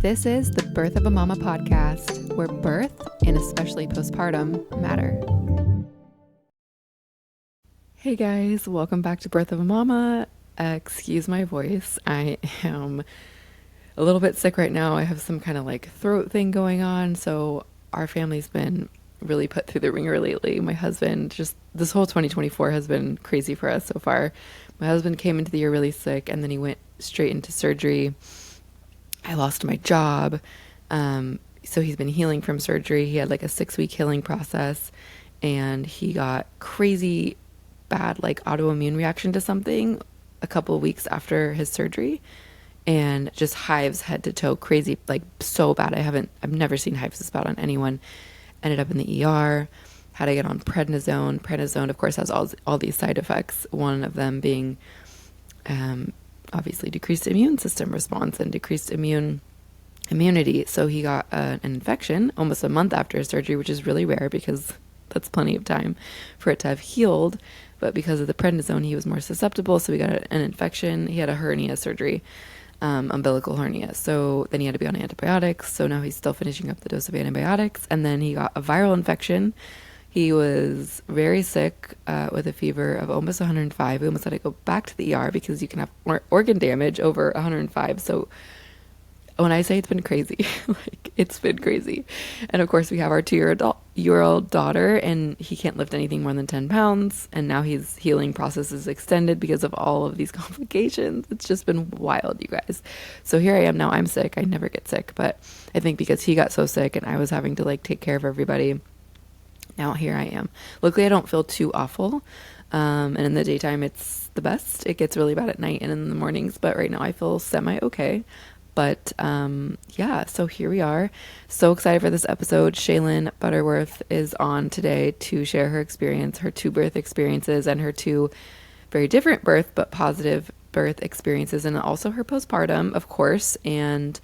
This is the Birth of a Mama podcast, where birth, and especially postpartum, matter. Hey guys, welcome back to Birth of a Mama. Excuse my voice. I am a little bit sick right now. I have some kind of throat thing going on, so our family's been really put through the ringer lately. My husband, just this whole 2024 has been crazy for us so far. My husband came into the year really sick, and then he went straight into surgery. I lost my job. So he's been healing from surgery. He had a 6-week healing process, and he got crazy bad autoimmune reaction to something a couple of weeks after his surgery, and just hives head to toe, crazy, so bad. I've never seen hives this bad on anyone. Ended up in the ER, had to get on prednisone. Prednisone, of course, has all these side effects, one of them being obviously decreased immune system response and decreased immunity. So he got an infection almost a month after his surgery, which is really rare because that's plenty of time for it to have healed. But because of the prednisone, he was more susceptible. So he got an infection. He had a hernia surgery, umbilical hernia. So then he had to be on antibiotics. So now he's still finishing up the dose of antibiotics. And then he got a viral infection. He was very sick with a fever of almost 105. We almost had to go back to the ER because you can have organ damage over 105. So when I say it's been crazy, it's been crazy. And of course, we have our 2-year-old daughter, and he can't lift anything more than 10 pounds. And now his healing process is extended because of all of these complications. It's just been wild, you guys. So here I am now. I'm sick. I never get sick. But I think because he got so sick and I was having to take care of everybody, now here I am. Luckily, I don't feel too awful. And in the daytime, it's the best. It gets really bad at night and in the mornings. But right now I feel semi-okay. But yeah, so here we are. So excited for this episode. Shalin Butterworth is on today to share her experience, her 2 birth experiences, and her 2 very different birth but positive birth experiences, and also her postpartum, of course. And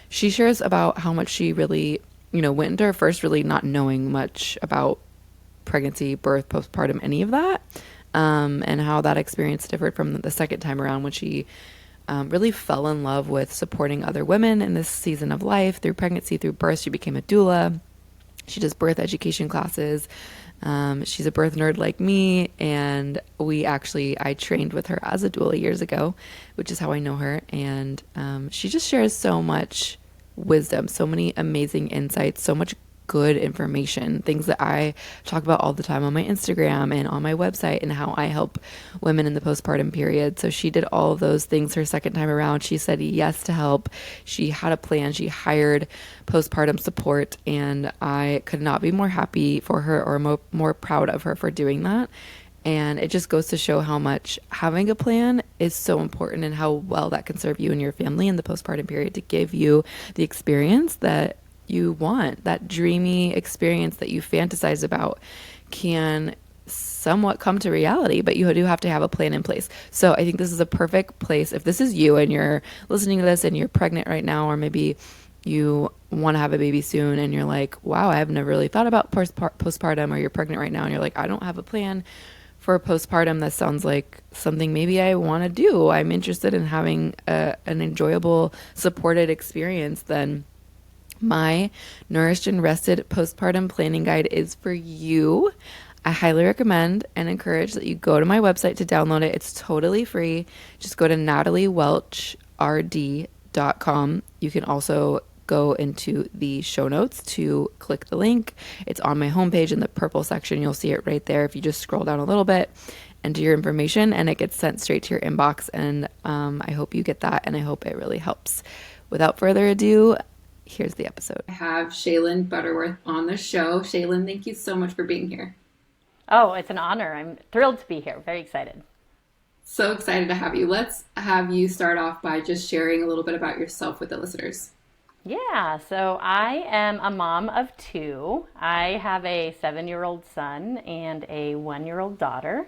she shares about how much she really went into her first really not knowing much about pregnancy, birth, postpartum, any of that, and how that experience differed from the second time around when she really fell in love with supporting other women in this season of life through pregnancy, through birth. She became a doula. She does birth education classes. She's a birth nerd like me, and I trained with her as a doula years ago, which is how I know her. And she just shares so much wisdom, so many amazing insights, so much good information, things that I talk about all the time on my Instagram and on my website, and how I help women in the postpartum period. So she did all of those things her second time around. She said yes to help. She had a plan. She hired postpartum support, and I could not be more happy for her or more proud of her for doing that. And it just goes to show how much having a plan is so important, and how well that can serve you and your family in the postpartum period to give you the experience that you want. That dreamy experience that you fantasize about can somewhat come to reality, but you do have to have a plan in place. So I think this is a perfect place. If this is you and you're listening to this and you're pregnant right now, or maybe you want to have a baby soon and you're like, wow, I've never really thought about postpartum, or you're pregnant right now and you're like, I don't have a plan for postpartum. That sounds like something maybe I want to do. I'm interested in having an enjoyable, supported experience. Then my Nourished and Rested Postpartum Planning Guide is for you. I highly recommend and encourage that you go to my website to download it. It's totally free. Just go to nataliewelchrd.com. You can also go into the show notes to click the link. It's on my homepage in the purple section. You'll see it right there if you just scroll down a little bit, enter your information, and it gets sent straight to your inbox. And I hope you get that, and I hope it really helps. Without further ado, here's the episode. I have Shalin Butterworth on the show. Shalin, thank you so much for being here. Oh, it's an honor. I'm thrilled to be here. Very excited. So excited to have you. Let's have you start off by just sharing a little bit about yourself with the listeners. Yeah, so I am a mom of 2. I have a 7-year-old son and a 1-year-old daughter.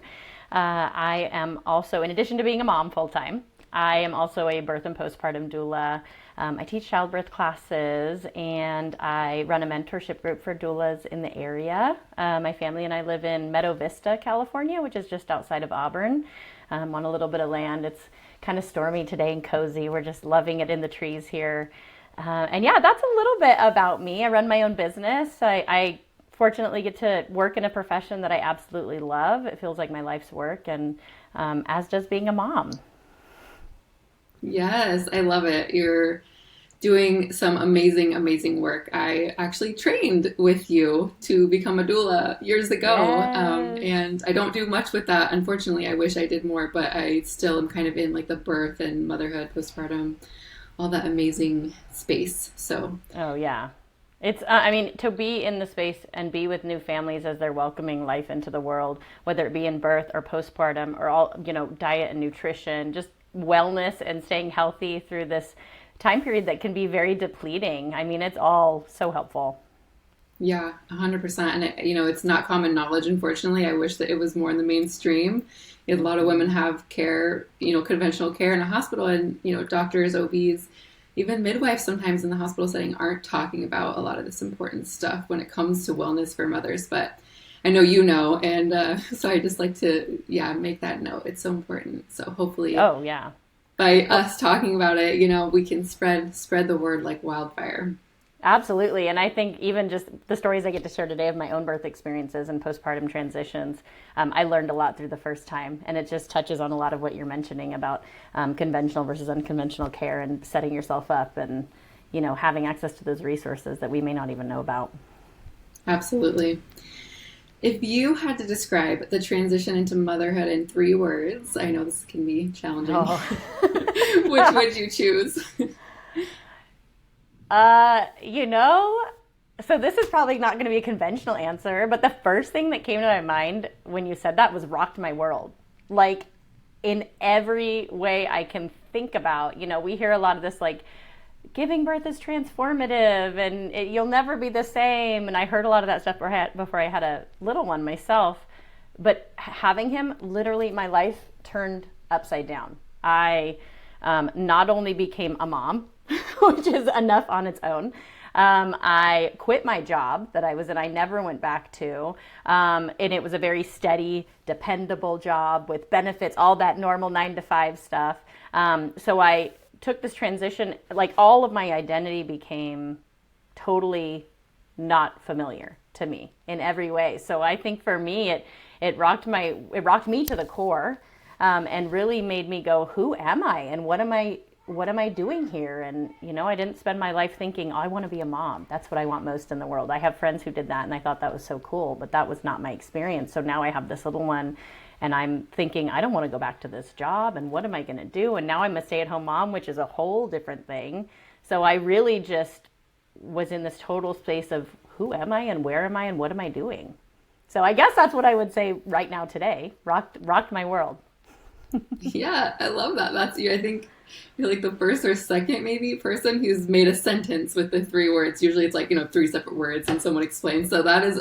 I am also, in addition to being a mom full-time, I am also a birth and postpartum doula. I teach childbirth classes, and I run a mentorship group for doulas in the area. My family and I live in Meadow Vista, California, which is just outside of Auburn, on a little bit of land. It's kind of stormy today and cozy. We're just loving it in the trees here. And yeah, that's a little bit about me. I run my own business. I fortunately get to work in a profession that I absolutely love. It feels like my life's work, and as does being a mom. Yes, I love it. You're doing some amazing, amazing work. I actually trained with you to become a doula years ago, Yes. and I don't do much with that. Unfortunately, I wish I did more, but I still am kind of in like the birth and motherhood, postpartum, all that amazing space. So, Oh, yeah. I mean, to be in the space and be with new families as they're welcoming life into the world, whether it be in birth or postpartum or all, diet and nutrition, just wellness and staying healthy through this time period that can be very depleting. I mean, it's all so helpful. yeah, 100%. And it's not common knowledge, unfortunately. I wish that it was more in the mainstream. A lot of women have care, conventional care in a hospital, and, doctors, OBs, even midwives sometimes in the hospital setting aren't talking about a lot of this important stuff when it comes to wellness for mothers. But I know and so I just like to, yeah, make that note. It's so important. So hopefully Oh, yeah. by Well, us talking about it, we can spread the word like wildfire. absolutely. And I think even just the stories I get to share today of my own birth experiences and postpartum transitions, I learned a lot through the first time. And it just touches on a lot of what you're mentioning about conventional versus unconventional care and setting yourself up and, having access to those resources that we may not even know about. Absolutely. If you had to describe the transition into motherhood in 3 words, I know this can be challenging. Oh. Which would you choose? Uh, you know, so this is probably not going to be a conventional answer, but the first thing that came to my mind when you said that was rocked my world. Like in every way I can think about, we hear a lot of this like giving birth is transformative and you'll never be the same. And I heard a lot of that stuff before I had a little one myself. But having him, literally, my life turned upside down. I not only became a mom, which is enough on its own. I quit my job that I was in. I never went back to. And it was a very steady, dependable job with benefits, all that normal 9 to 5 stuff. So I took this transition, like all of my identity became totally not familiar to me in every way. So I think for me, it rocked me to the core, and really made me go, who am I and what am I doing here? And I didn't spend my life thinking, oh, I want to be a mom. That's what I want most in the world. I have friends who did that, and I thought that was so cool, but that was not my experience. So now I have this little one, and I'm thinking, I don't want to go back to this job, and what am I going to do? And now I'm a stay-at-home mom, which is a whole different thing. So I really just was in this total space of who am I and where am I and what am I doing? So I guess that's what I would say right now today. Rocked my world. Yeah, I love that. That's you. I think you're like the first or second maybe person who's made a sentence with the 3 words. Usually it's like, 3 separate words and someone explains. So that's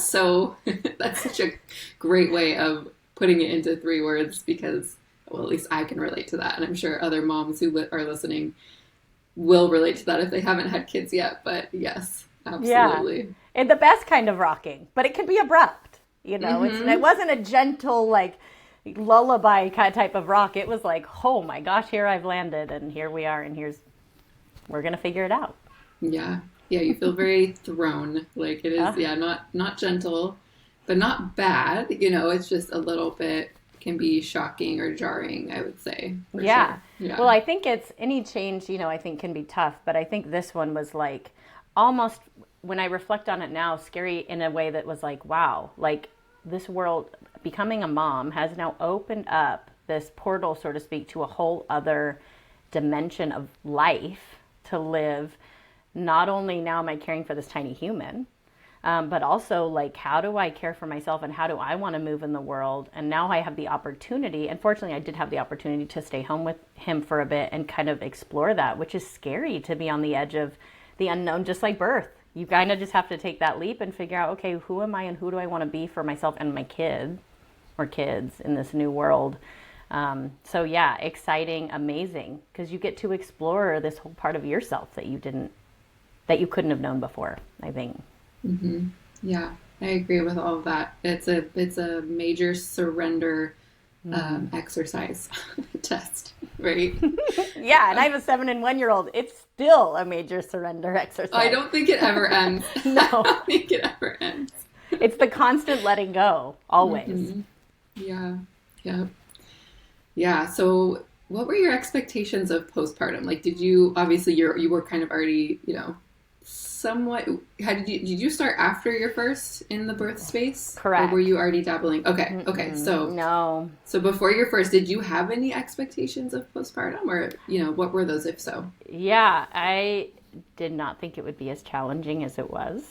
so, that's such a great way of putting it into 3 words because, well, at least I can relate to that. And I'm sure other moms who are listening will relate to that if they haven't had kids yet. But yes, Yeah. absolutely. And the best kind of rocking, but it can be abrupt. It Mm-hmm. wasn't a gentle, like, lullaby kind of type of rock. It was like, oh my gosh, here I've landed and here we are and we're going to figure it out. Yeah. Yeah, you feel very thrown. Like it is, Uh, yeah, not gentle, but not bad. It's just a little bit can be shocking or jarring, I would say, for yeah. sure. Yeah. Well, I think it's any change, I think can be tough, but I think this one was like almost, when I reflect on it now, scary in a way that was like, wow, like this world, becoming a mom has now opened up this portal, so to speak, to a whole other dimension of life to live. Not only now am I caring for this tiny human, but also like, how do I care for myself and how do I want to move in the world? And now I have the opportunity, and fortunately I did have the opportunity to stay home with him for a bit and kind of explore that, which is scary to be on the edge of the unknown, just like birth. You kind of just have to take that leap and figure out, okay, who am I and who do I want to be for myself and my kid or kids in this new world. So yeah, exciting, amazing, because you get to explore this whole part of yourself that you couldn't have known before, I think. Hmm. Yeah, I agree with all of that. It's a major surrender exercise test. right? Yeah, and I have a 7 and 1 year old. It's still a major surrender exercise. I don't think it ever ends. No. I don't think it ever ends. It's the constant letting go, always. Yeah. Yeah. Yeah. So what were your expectations of postpartum? Like, did you, obviously you were kind of already, somewhat, did you start after your first in the birth space? Correct. Or were you already dabbling? Okay. Okay. So, no. So before your first, did you have any expectations of postpartum, or, what were those if so? Yeah, I did not think it would be as challenging as it was,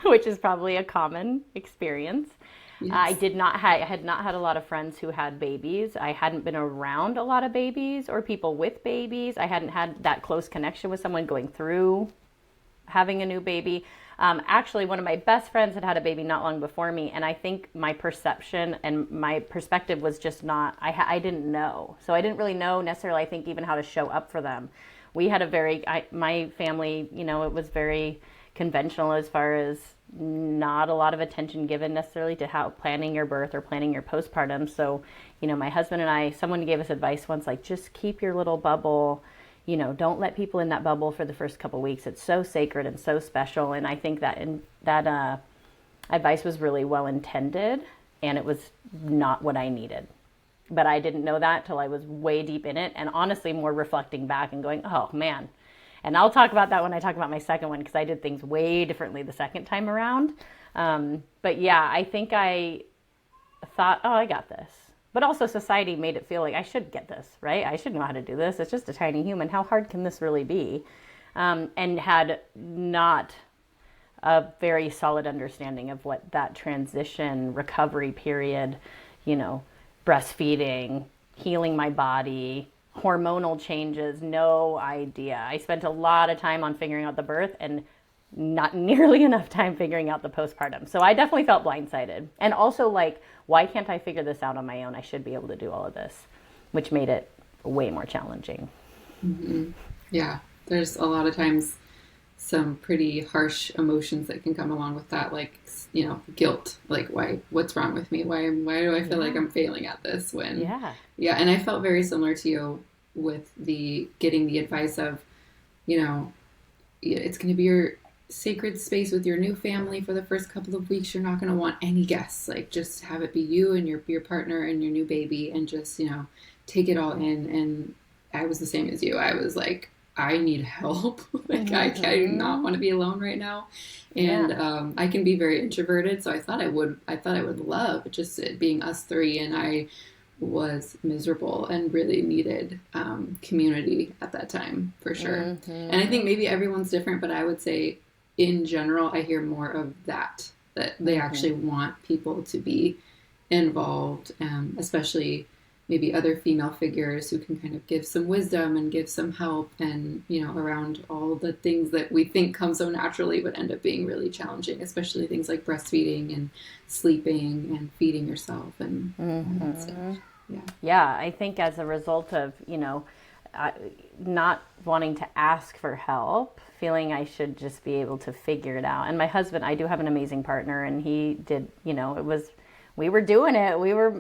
which is probably a common experience. Yes. I had not had a lot of friends who had babies. I hadn't been around a lot of babies or people with babies. I hadn't had that close connection with someone going through having a new baby. Actually, one of my best friends had a baby not long before me, and I think my perception and my perspective was just not, I didn't know. So I didn't really know necessarily, I think, even how to show up for them. We had my family, it was very conventional as far as not a lot of attention given necessarily to how planning your birth or planning your postpartum. So, my husband and someone gave us advice once, like, just keep your little bubble. Don't let people in that bubble for the first couple weeks. It's so sacred and so special. And I think that that advice was really well intended, and it was not what I needed. But I didn't know that till I was way deep in it, and honestly more reflecting back and going, oh man. And I'll talk about that when I talk about my second one, because I did things way differently the second time around. But yeah, I think I thought, oh, I got this. But also society made it feel like I should get this, right? I should know how to do this. It's just a tiny human. How hard can this really be? And had not a very solid understanding of what that transition recovery period, breastfeeding, healing my body, hormonal changes, no idea. I spent a lot of time on figuring out the birth and not nearly enough time figuring out the postpartum. So I definitely felt blindsided. And also like, why can't I figure this out on my own? I should be able to do all of this, which made it way more challenging. Mm-hmm. Yeah, there's a lot of times some pretty harsh emotions that can come along with that, like, guilt, like, what's wrong with me? Why do I feel like I'm failing at this when, yeah. And I felt very similar to you with getting the advice of, it's going to be your sacred space with your new family for the first couple of weeks. You're not going to want any guests. Like, just have it be you and your partner and your new baby, and just, take it all in. And I was the same as you. I was like, I need help. Like, I do not want to be alone right now. And I can be very introverted, so I thought I would love just it being us three, and I was miserable and really needed community at that time, for sure. And I think maybe everyone's different, but I would say in general, I hear more of that they actually want people to be involved, especially maybe other female figures who can kind of give some wisdom and give some help, and, around all the things that we think come so naturally but end up being really challenging, especially things like breastfeeding and sleeping and feeding yourself and all that stuff. Yeah, I think as a result of, not wanting to ask for help, feeling I should just be able to figure it out. And my husband, I do have an amazing partner, and he did, we were doing it.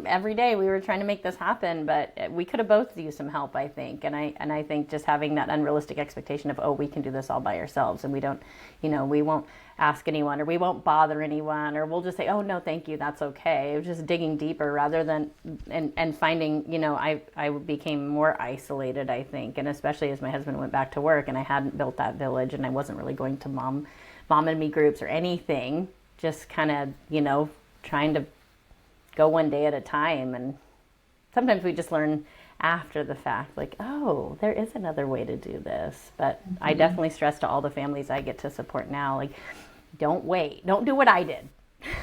Every day we were trying to make this happen, but we could have both used some help, I think. And I think just having that unrealistic expectation of, oh, we can do this all by ourselves, and we don't, we won't ask anyone, or we won't bother anyone, or we'll just say, oh, no, thank you, that's okay. It was just digging deeper rather than, and finding, I became more isolated, I think. And especially as my husband went back to work and I hadn't built that village, and I wasn't really going to mom and me groups or anything, just kind of, trying to go one day at a time. And sometimes we just learn after the fact, like, oh, there is another way to do this. But I definitely stress to all the families I get to support now, like, don't wait. Don't do what I did.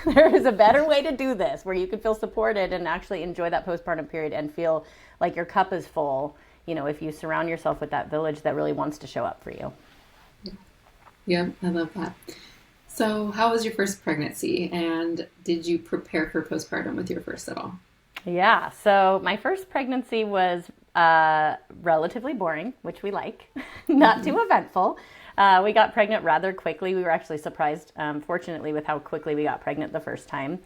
There is a better way to do this, where you can feel supported and actually enjoy that postpartum period and feel like your cup is full, if you surround yourself with that village that really wants to show up for you. Yeah, I love that. So how was your first pregnancy, and did you prepare for postpartum with your first at all? Yeah, so my first pregnancy was relatively boring, which we like, not too eventful. We got pregnant rather quickly. We were actually surprised, fortunately, with how quickly we got pregnant the first time.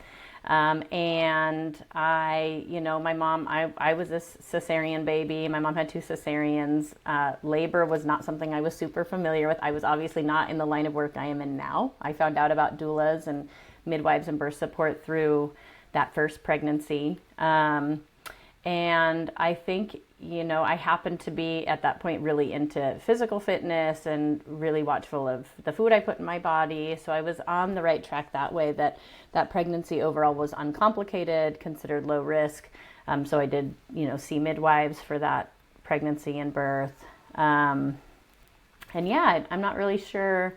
And my mom, I was a cesarean baby. My mom had two cesareans. Labor was not something I was super familiar with. I was obviously not in the line of work I am in now. I found out about doulas and midwives and birth support through that first pregnancy. And I think, I happened to be at that point really into physical fitness and really watchful of the food I put in my body. So I was on the right track that way, that pregnancy overall was uncomplicated, considered low risk. So I did, see midwives for that pregnancy and birth. And yeah, I'm not really sure,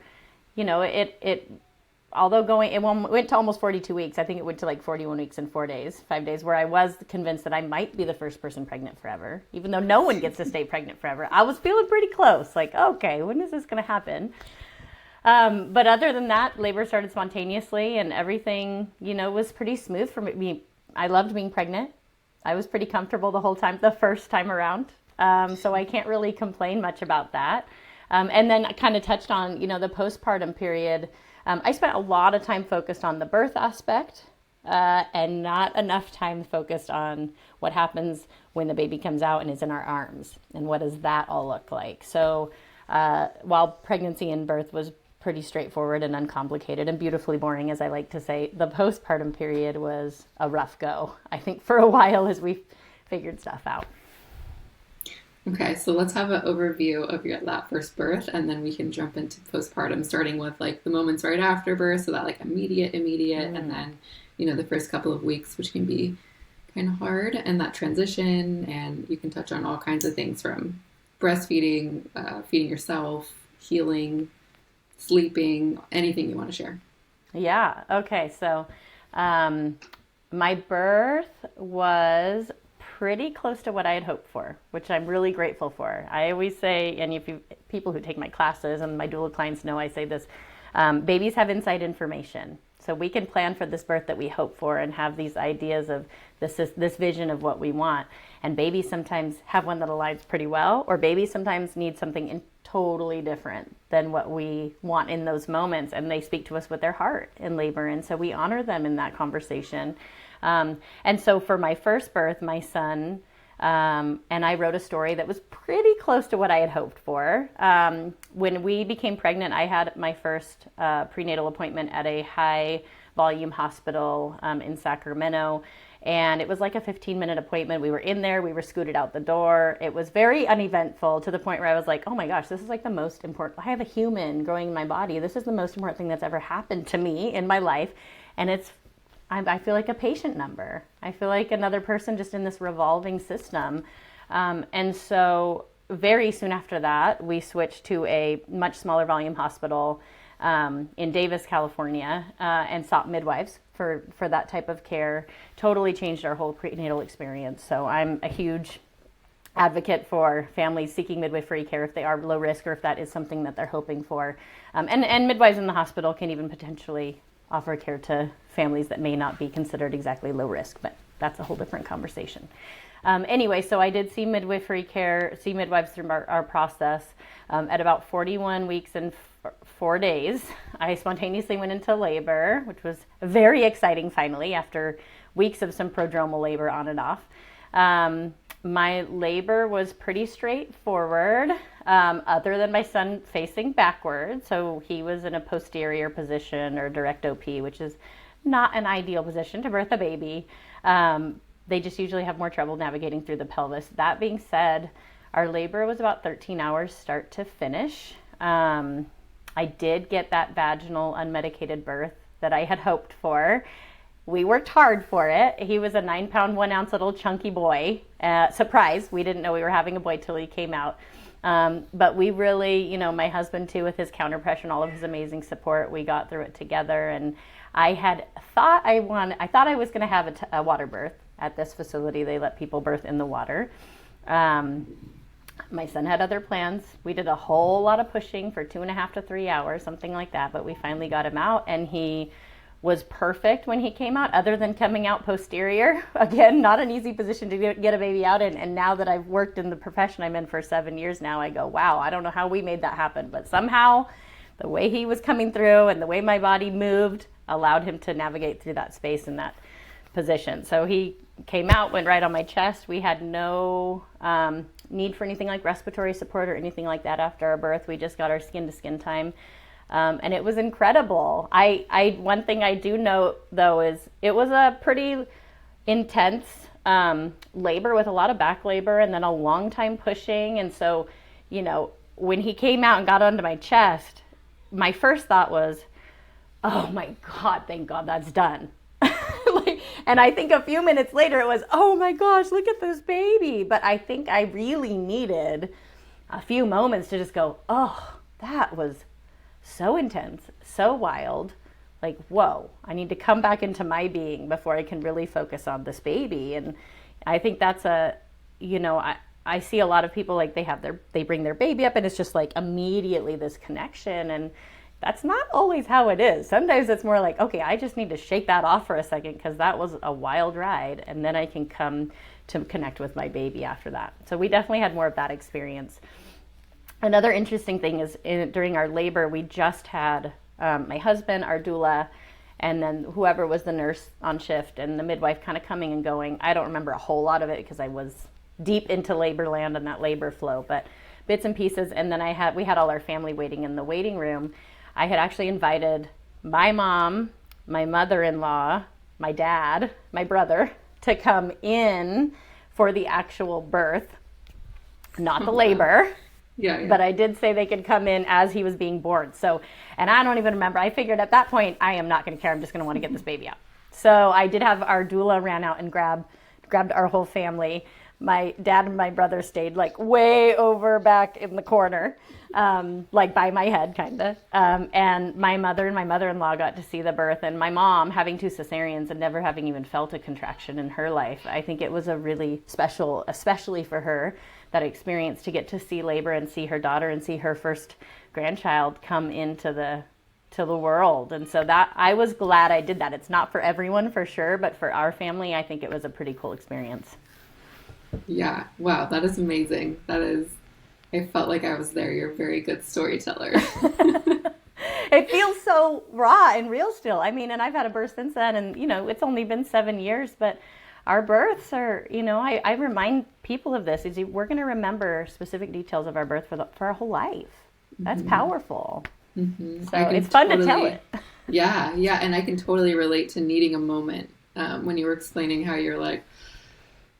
although it went to almost 42 weeks, I think it went to like 41 weeks and 4 days, 5 days, where I was convinced that I might be the first person pregnant forever, even though no one gets to stay pregnant forever. I was feeling pretty close, like, okay, when is this going to happen? But other than that, labor started spontaneously and everything, was pretty smooth for me. I loved being pregnant. I was pretty comfortable the whole time, the first time around. So I can't really complain much about that. And then I kind of touched on, the postpartum period. I spent a lot of time focused on the birth aspect and not enough time focused on what happens when the baby comes out and is in our arms and what does that all look like. So while pregnancy and birth was pretty straightforward and uncomplicated and beautifully boring, as I like to say, the postpartum period was a rough go, I think, for a while as we figured stuff out. Okay, so let's have an overview of that first birth, and then we can jump into postpartum, starting with like the moments right after birth, so that like immediate, and then, the first couple of weeks, which can be kind of hard, and that transition, and you can touch on all kinds of things from breastfeeding, feeding yourself, healing, sleeping, anything you want to share. Yeah, okay, so my birth was pretty close to what I had hoped for, which I'm really grateful for. I always say, and if people who take my classes and my doula clients know I say this, babies have inside information. So we can plan for this birth that we hope for and have these ideas of this vision of what we want. And babies sometimes have one that aligns pretty well, or babies sometimes need something totally different than what we want in those moments. And they speak to us with their heart in labor. And so we honor them in that conversation. And so for my first birth, my son, and I wrote a story that was pretty close to what I had hoped for. When we became pregnant, I had my first prenatal appointment at a high volume hospital in Sacramento. And it was like a 15-minute appointment. We were in there, we were scooted out the door. It was very uneventful to the point where I was like, oh my gosh, this is like the most important. I have a human growing in my body. This is the most important thing that's ever happened to me in my life. And I feel like a patient number. I feel like another person just in this revolving system. And so very soon after that, we switched to a much smaller volume hospital in Davis, California, and sought midwives for that type of care. Totally changed our whole prenatal experience. So I'm a huge advocate for families seeking midwifery care if they are low risk or if that is something that they're hoping for. And midwives in the hospital can even potentially offer care to families that may not be considered exactly low risk, but that's a whole different conversation. Anyway, so I did see midwifery care, see midwives through our process. At about 41 weeks and 4 days, I spontaneously went into labor, which was very exciting finally after weeks of some prodromal labor on and off. My labor was pretty straightforward, other than my son facing backwards. So he was in a posterior position or direct OP, which is not an ideal position to birth a baby. They just usually have more trouble navigating through the pelvis. That being said, our labor was about 13 hours start to finish. I did get that vaginal unmedicated birth that I had hoped for. We worked hard for it. He was a 9-pound, 1-ounce little chunky boy. Surprise, we didn't know we were having a boy till he came out. But we really, my husband too, with his counter pressure and all of his amazing support, we got through it together. And I had thought I was going to have a water birth at this facility. They let people birth in the water. My son had other plans. We did a whole lot of pushing for 2.5 to 3 hours, something like that. But we finally got him out, and he was perfect when he came out, other than coming out posterior. Again, not an easy position to get a baby out in. And now that I've worked in the profession I'm in for 7 years now, I go, wow, I don't know how we made that happen. But somehow the way he was coming through and the way my body moved allowed him to navigate through that space. And position. So he came out, went right on my chest. We had no need for anything like respiratory support or anything like that after our birth. We just got our skin to skin time. And it was incredible. One thing I do note though is it was a pretty intense labor with a lot of back labor and then a long time pushing. And so, when he came out and got onto my chest, my first thought was, oh my God, thank God that's done. And I think a few minutes later it was, oh my gosh, look at this baby. But I think I really needed a few moments to just go, oh, that was so intense, so wild. Like, whoa, I need to come back into my being before I can really focus on this baby. And I think that's I see a lot of people like they bring their baby up and it's just like immediately this connection. And that's not always how it is. Sometimes it's more like, okay, I just need to shake that off for a second because that was a wild ride. And then I can come to connect with my baby after that. So we definitely had more of that experience. Another interesting thing is during our labor, we just had my husband, our doula, and then whoever was the nurse on shift and the midwife kind of coming and going. I don't remember a whole lot of it because I was deep into labor land and that labor flow, but bits and pieces. And then we had all our family waiting in the waiting room. I had actually invited my mom, my mother-in-law, my dad, my brother to come in for the actual birth, not the labor. Yeah. But I did say they could come in as he was being born. So, and I don't even remember. I figured at that point, I am not going to care. I'm just going to want to get this baby out. So I did have our doula ran out and grabbed our whole family. My dad and my brother stayed like way over back in the corner, like by my head kind of. And my mother and my mother-in-law got to see the birth. And my mom, having 2 cesareans and never having even felt a contraction in her life, I think it was a really special, especially for her, that experience to get to see labor and see her daughter and see her first grandchild come into the world. And so that I was glad I did that. It's not for everyone for sure, but for our family, I think it was a pretty cool experience. Yeah. Wow. That is amazing. I felt like I was there. You're a very good storyteller. It feels so raw and real still. I mean, and I've had a birth since then and, it's only been 7 years, but our births are, I remind people of this, we're going to remember specific details of our birth for our whole life. That's powerful. Mm-hmm. So it's fun to tell it. Yeah. Yeah. And I can totally relate to needing a moment when you were explaining how you're like,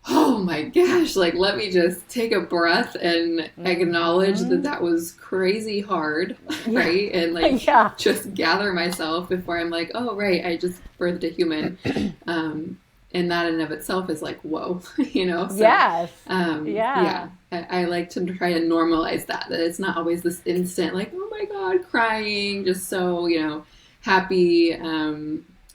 oh my gosh, like, let me just take a breath and acknowledge that was crazy hard, right? And like, just gather myself before I'm like, oh, right, I just birthed a human. And that in and of itself is like, whoa, So, yes. I like to try to normalize that it's not always this instant, like, oh my God, crying, just so, happy.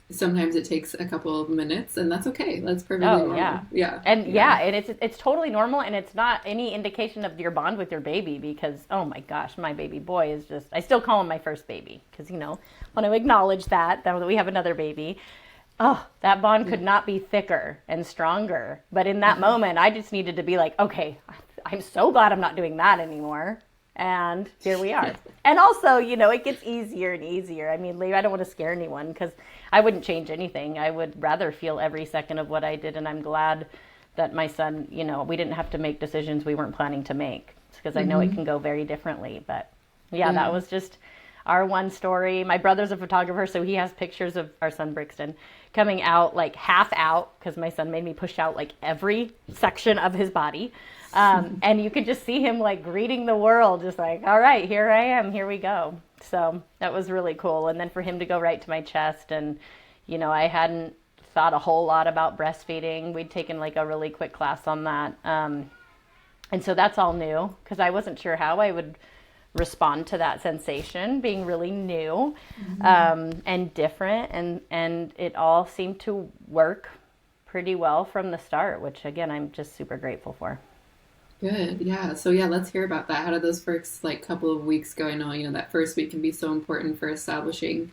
Sometimes it takes a couple of minutes and that's okay. That's perfectly normal. Yeah. And and it's totally normal and it's not any indication of your bond with your baby because, oh my gosh, my baby boy is just, I still call him my first baby because, want to acknowledge that we have another baby. Oh, that bond could not be thicker and stronger. But in that moment, I just needed to be like, okay, I'm so glad I'm not doing that anymore. And here we are. And also, it gets easier and easier. I mean, I don't want to scare anyone because I wouldn't change anything. I would rather feel every second of what I did. And I'm glad that my son, we didn't have to make decisions we weren't planning to make because I know it can go very differently. But that was just our one story. My brother's a photographer, so he has pictures of our son Brixton coming out like half out because my son made me push out like every section of his body. And you could just see him like greeting the world, just like, all right, here I am, here we go. So that was really cool. And then for him to go right to my chest and, I hadn't thought a whole lot about breastfeeding. We'd taken like a really quick class on that. And so that's all new because I wasn't sure how I would respond to that sensation being really new and different. And it all seemed to work pretty well from the start, which again, I'm just super grateful for. Good. Yeah. So let's hear about that. How did those first couple of weeks go? I know, that first week can be so important for establishing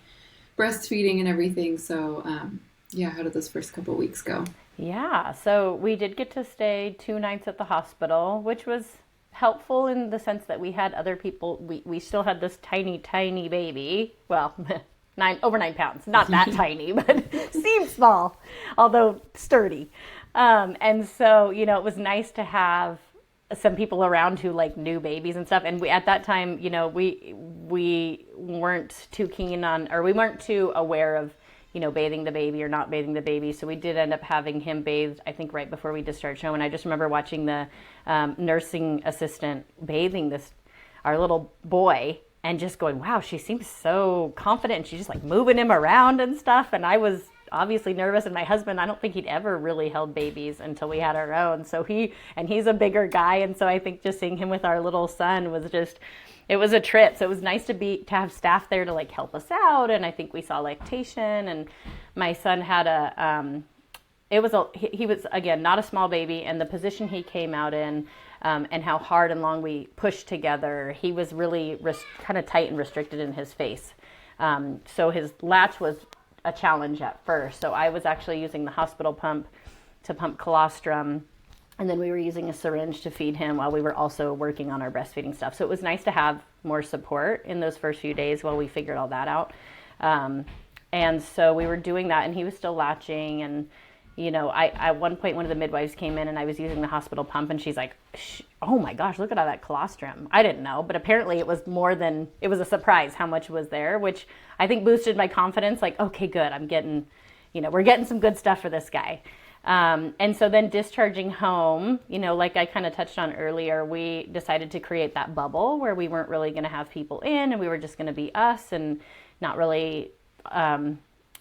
breastfeeding and everything. So, how did those first couple of weeks go? Yeah. So we did get to stay 2 nights at the hospital, which was helpful in the sense that we had other people. We still had this tiny, tiny baby. Well, over 9 pounds. Not that tiny, but seemed small, although sturdy. And so, you know, it was nice to have some people around who like knew babies and stuff. And we, at that time, you know, we weren't too keen on, or we weren't too aware of, you know, bathing the baby or not bathing the baby. So we did end up having him bathed, I think, right before we discharged home. And I just remember watching the nursing assistant bathing our little boy, and just going, wow, she seems so confident. And she's just like moving him around and stuff. And I was obviously nervous. And my husband, I don't think he'd ever really held babies until we had our own. So he's a bigger guy. And so I think just seeing him with our little son was just, it was a trip. So it was nice to have staff there to like help us out. And I think we saw lactation, and my son had he was, again, not a small baby, and the position he came out in, and how hard and long we pushed together, he was really kind of tight and restricted in his face. So his latch was a challenge at first. So I was actually using the hospital pump to pump colostrum, and then we were using a syringe to feed him while we were also working on our breastfeeding stuff. So it was nice to have more support in those first few days while we figured all that out. And so we were doing that, and he was still latching. And, you know, at one point, one of the midwives came in, and I was using the hospital pump, and she's like, oh my gosh, look at all that colostrum. I didn't know, but apparently it was a surprise how much was there, which I think boosted my confidence. Like, okay, good. We're getting some good stuff for this guy. And so then discharging home, you know, like I kind of touched on earlier, we decided to create that bubble where we weren't really going to have people in, and we were just going to be us and not really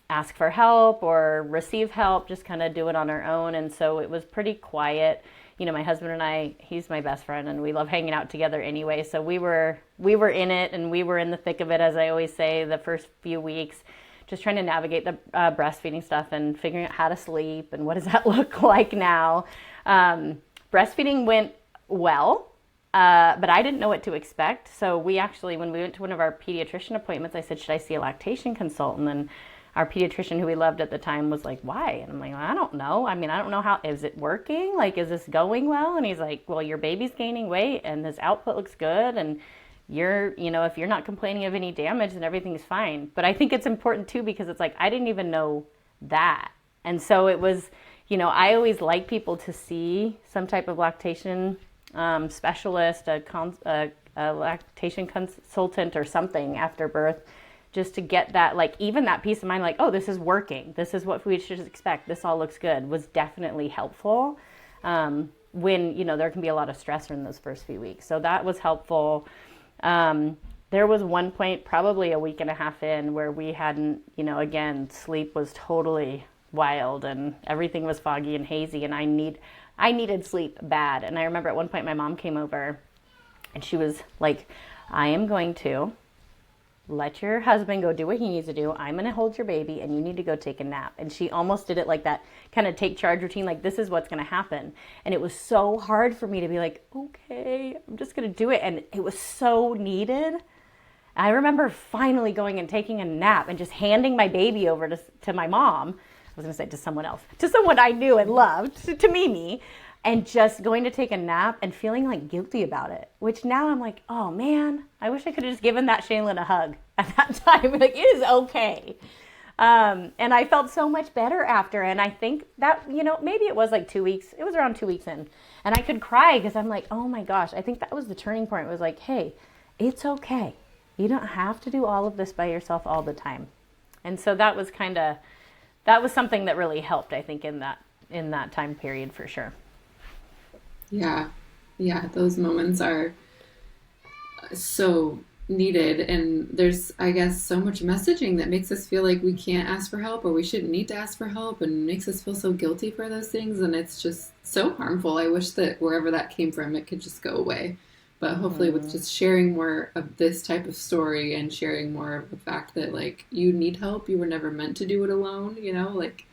ask for help or receive help, just kind of do it on our own. And so it was pretty quiet. You know, my husband and I, he's my best friend, and we love hanging out together anyway. So we were in it, and we were in the thick of it, as I always say, the first few weeks, just trying to navigate the breastfeeding stuff and figuring out how to sleep and what does that look like now. Breastfeeding went well, but I didn't know what to expect. So we actually, when we went to one of our pediatrician appointments, I said, should I see a lactation consultant? And our pediatrician, who we loved at the time, was like, why? And I'm like, well, I don't know. I mean, I don't know how, is it working? Like, is this going well? And he's like, well, your baby's gaining weight and his output looks good. And if you're not complaining of any damage, then everything's fine. But I think it's important too, because it's like, I didn't even know that. And so it was, you know, I always like people to see some type of lactation specialist, a lactation consultant or something after birth, just to get that, like, even that peace of mind, like, oh, this is working. This is what we should expect. This all looks good, was definitely helpful when, you know, there can be a lot of stressor in those first few weeks. So that was helpful. There was one point, probably a week and a half in, where we hadn't, you know, again, sleep was totally wild and everything was foggy and hazy, and I needed sleep bad. And I remember at one point my mom came over and she was like, I am going to let your husband go do what he needs to do. I'm going to hold your baby and you need to go take a nap. And she almost did it like that kind of take charge routine, like, this is what's going to happen. And it was so hard for me to be like, okay, I'm just going to do it. And it was so needed. I remember finally going and taking a nap and just handing my baby over to my mom. I was going to say to someone else, to someone I knew and loved, to Mimi, and just going to take a nap and feeling like guilty about it, which now I'm like, oh man, I wish I could have just given that Shalin a hug at that time. Like, it is okay. And I felt so much better after. And I think that, you know, maybe it was like 2 weeks. It was around 2 weeks in. And I could cry because I'm like, oh my gosh, I think that was the turning point. It was like, hey, it's okay. You don't have to do all of this by yourself all the time. And so that was something that really helped, I think, in that time period for sure. Yeah. Those moments are so needed. And there's, I guess, so much messaging that makes us feel like we can't ask for help or we shouldn't need to ask for help, and makes us feel so guilty for those things. And it's just so harmful. I wish that wherever that came from, it could just go away. But hopefully with just sharing more of this type of story and sharing more of the fact that, like, you need help, you were never meant to do it alone, you know, like,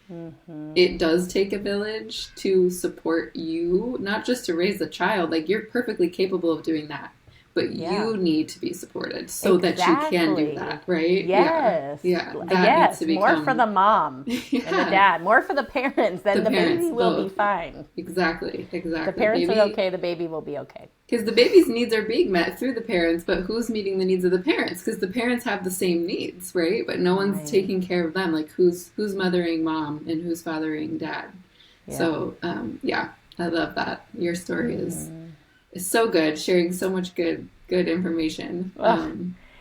it does take a village to support you, not just to raise a child. Like, you're perfectly capable of doing that, but but Yeah. you need to be supported so that you can do that, right? Yes. Yeah. That yes. needs to become More for the mom and the dad. More for the parents. Then the parents, baby will be fine. Exactly. The parents are okay. The baby will be okay. Because the baby's needs are being met through the parents, but who's meeting the needs of the parents? Because the parents have the same needs, right? But no one's taking care of them. Like who's mothering mom and who's fathering dad. Yeah. So I love that. Your story is so good, sharing so much good information.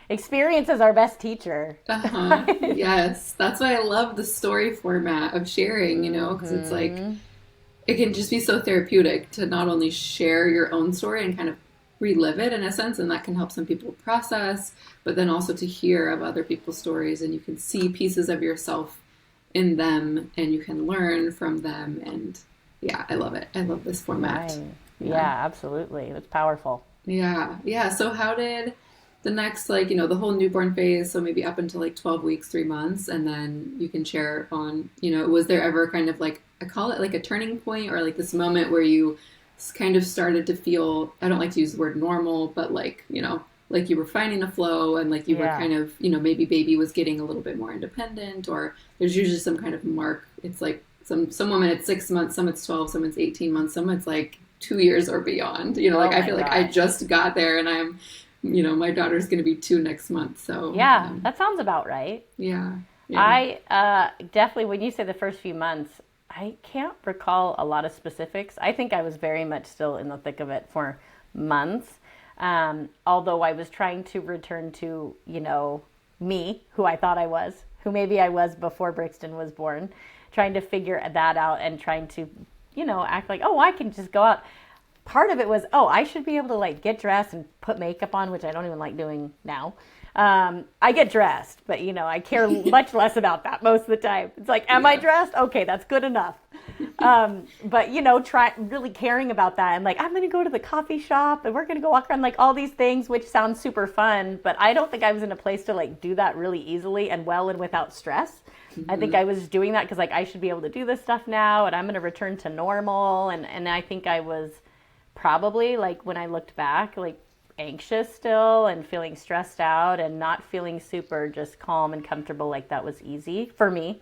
Experience is our best teacher. Yes, that's why I love the story format of sharing. Because it's like, it can just be so therapeutic to not only share your own story and kind of relive it in a sense, and that can help some people process, but then also to hear of other people's stories, and you can see pieces of yourself in them, and you can learn from them. And yeah, I love it. I love this format. Right. Yeah, absolutely. It's powerful. Yeah. So how did the next, the whole newborn phase, so maybe up until 12 weeks, 3 months, and then you can share on, was there ever kind of I call it a turning point, or this moment where you kind of started to feel, I don't like to use the word normal, but you were finding a flow, and you were kind of, maybe baby was getting a little bit more independent, or there's usually some kind of mark. It's some women it's 6 months, some it's 12, some it's 18 months, some it's 2 years or beyond. I feel I just got there, and I'm, my daughter's going to be 2 next month. So yeah, that sounds about right. Yeah. I definitely, when you say the first few months, I can't recall a lot of specifics. I think I was very much still in the thick of it for months. Although I was trying to return to, me, who I thought I was, who maybe I was before Brixton was born, trying to figure that out and trying to, act like, oh, I can just go out. Part of it was, I should be able to get dressed and put makeup on, which I don't even like doing now. I get dressed, but I care much less about that most of the time. It's am I dressed? Okay, that's good enough. But try really caring about that, and I'm going to go to the coffee shop, and we're going to go walk around, all these things, which sounds super fun, but I don't think I was in a place to do that really easily and well and without stress. I think I was doing that because I should be able to do this stuff now, and I'm going to return to normal, and I think I was probably when I looked back, anxious still and feeling stressed out and not feeling super just calm and comfortable. That was easy for me.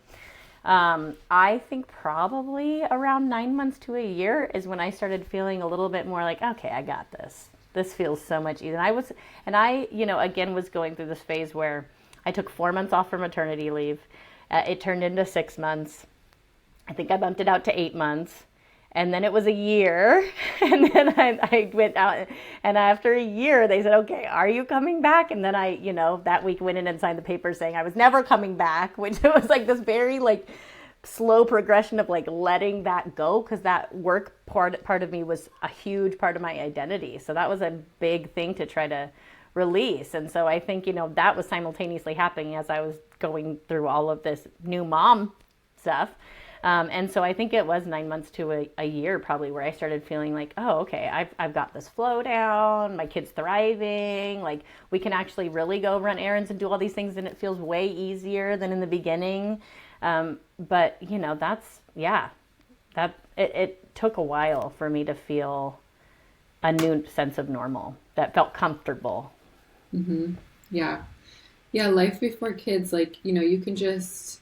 I think probably around 9 months to a year is when I started feeling a little bit more okay, I got this. This feels so much easier. And I again was going through this phase where I took 4 months off for maternity leave. It turned into 6 months. I think I bumped it out to 8 months. And then it was a year, and then I went out, and after a year, they said, okay, are you coming back? And then I, that week went in and signed the paper saying I was never coming back, which was this very slow progression of letting that go, because that work part of me was a huge part of my identity. So that was a big thing to try to release. And so I think, that was simultaneously happening as I was going through all of this new mom stuff. And so I think it was 9 months to a year probably where I started feeling oh, okay, I've got this flow down, my kid's thriving, we can actually really go run errands and do all these things, and it feels way easier than in the beginning. But it took a while for me to feel a new sense of normal that felt comfortable. Mm-hmm. Yeah. Life before kids, you can just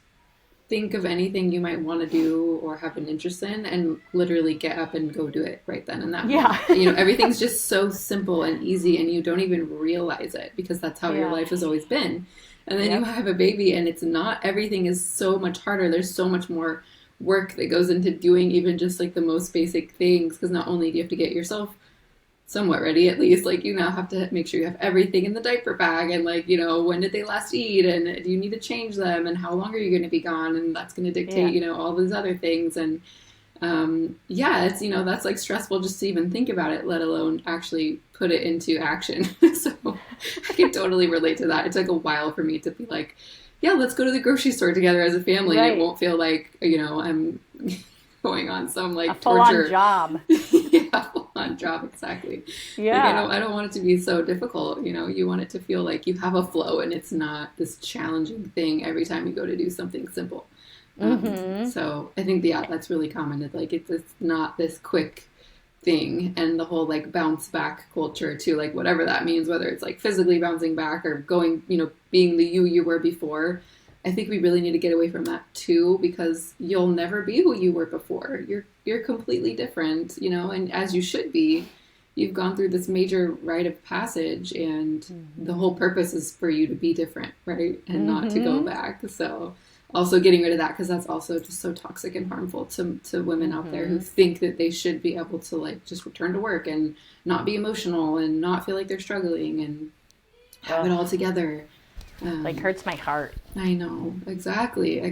think of anything you might want to do or have an interest in and literally get up and go do it right then and that moment. Everything's just so simple and easy, and you don't even realize it because that's how your life has always been. And then you have a baby, and it's not, everything is so much harder. There's so much more work that goes into doing even just the most basic things, because not only do you have to get yourself somewhat ready, at least, you now have to make sure you have everything in the diaper bag, and when did they last eat, and do you need to change them, and how long are you going to be gone, and that's going to dictate all these other things. And it's that's stressful just to even think about it, let alone actually put it into action. So I can totally relate to that. It took a while for me to be let's go to the grocery store together as a family, and it won't feel I'm going on some a torture full-on job. Full-on job, exactly. Yeah. I don't want it to be so difficult. You want it to feel like you have a flow, and it's not this challenging thing every time you go to do something simple. So I think that's really common. It's it's not this quick thing, and the whole like bounce back culture too, like whatever that means, whether it's like physically bouncing back or going, being the you were before. I think we really need to get away from that too, because you'll never be who you were before. You're completely different, and as you should be. You've gone through this major rite of passage, and the whole purpose is for you to be different, right? And not to go back. So also getting rid of that, because that's also just so toxic and harmful to women out there who think that they should be able to like just return to work and not be emotional and not feel like they're struggling and have it all together. Like hurts my heart. I know. Exactly.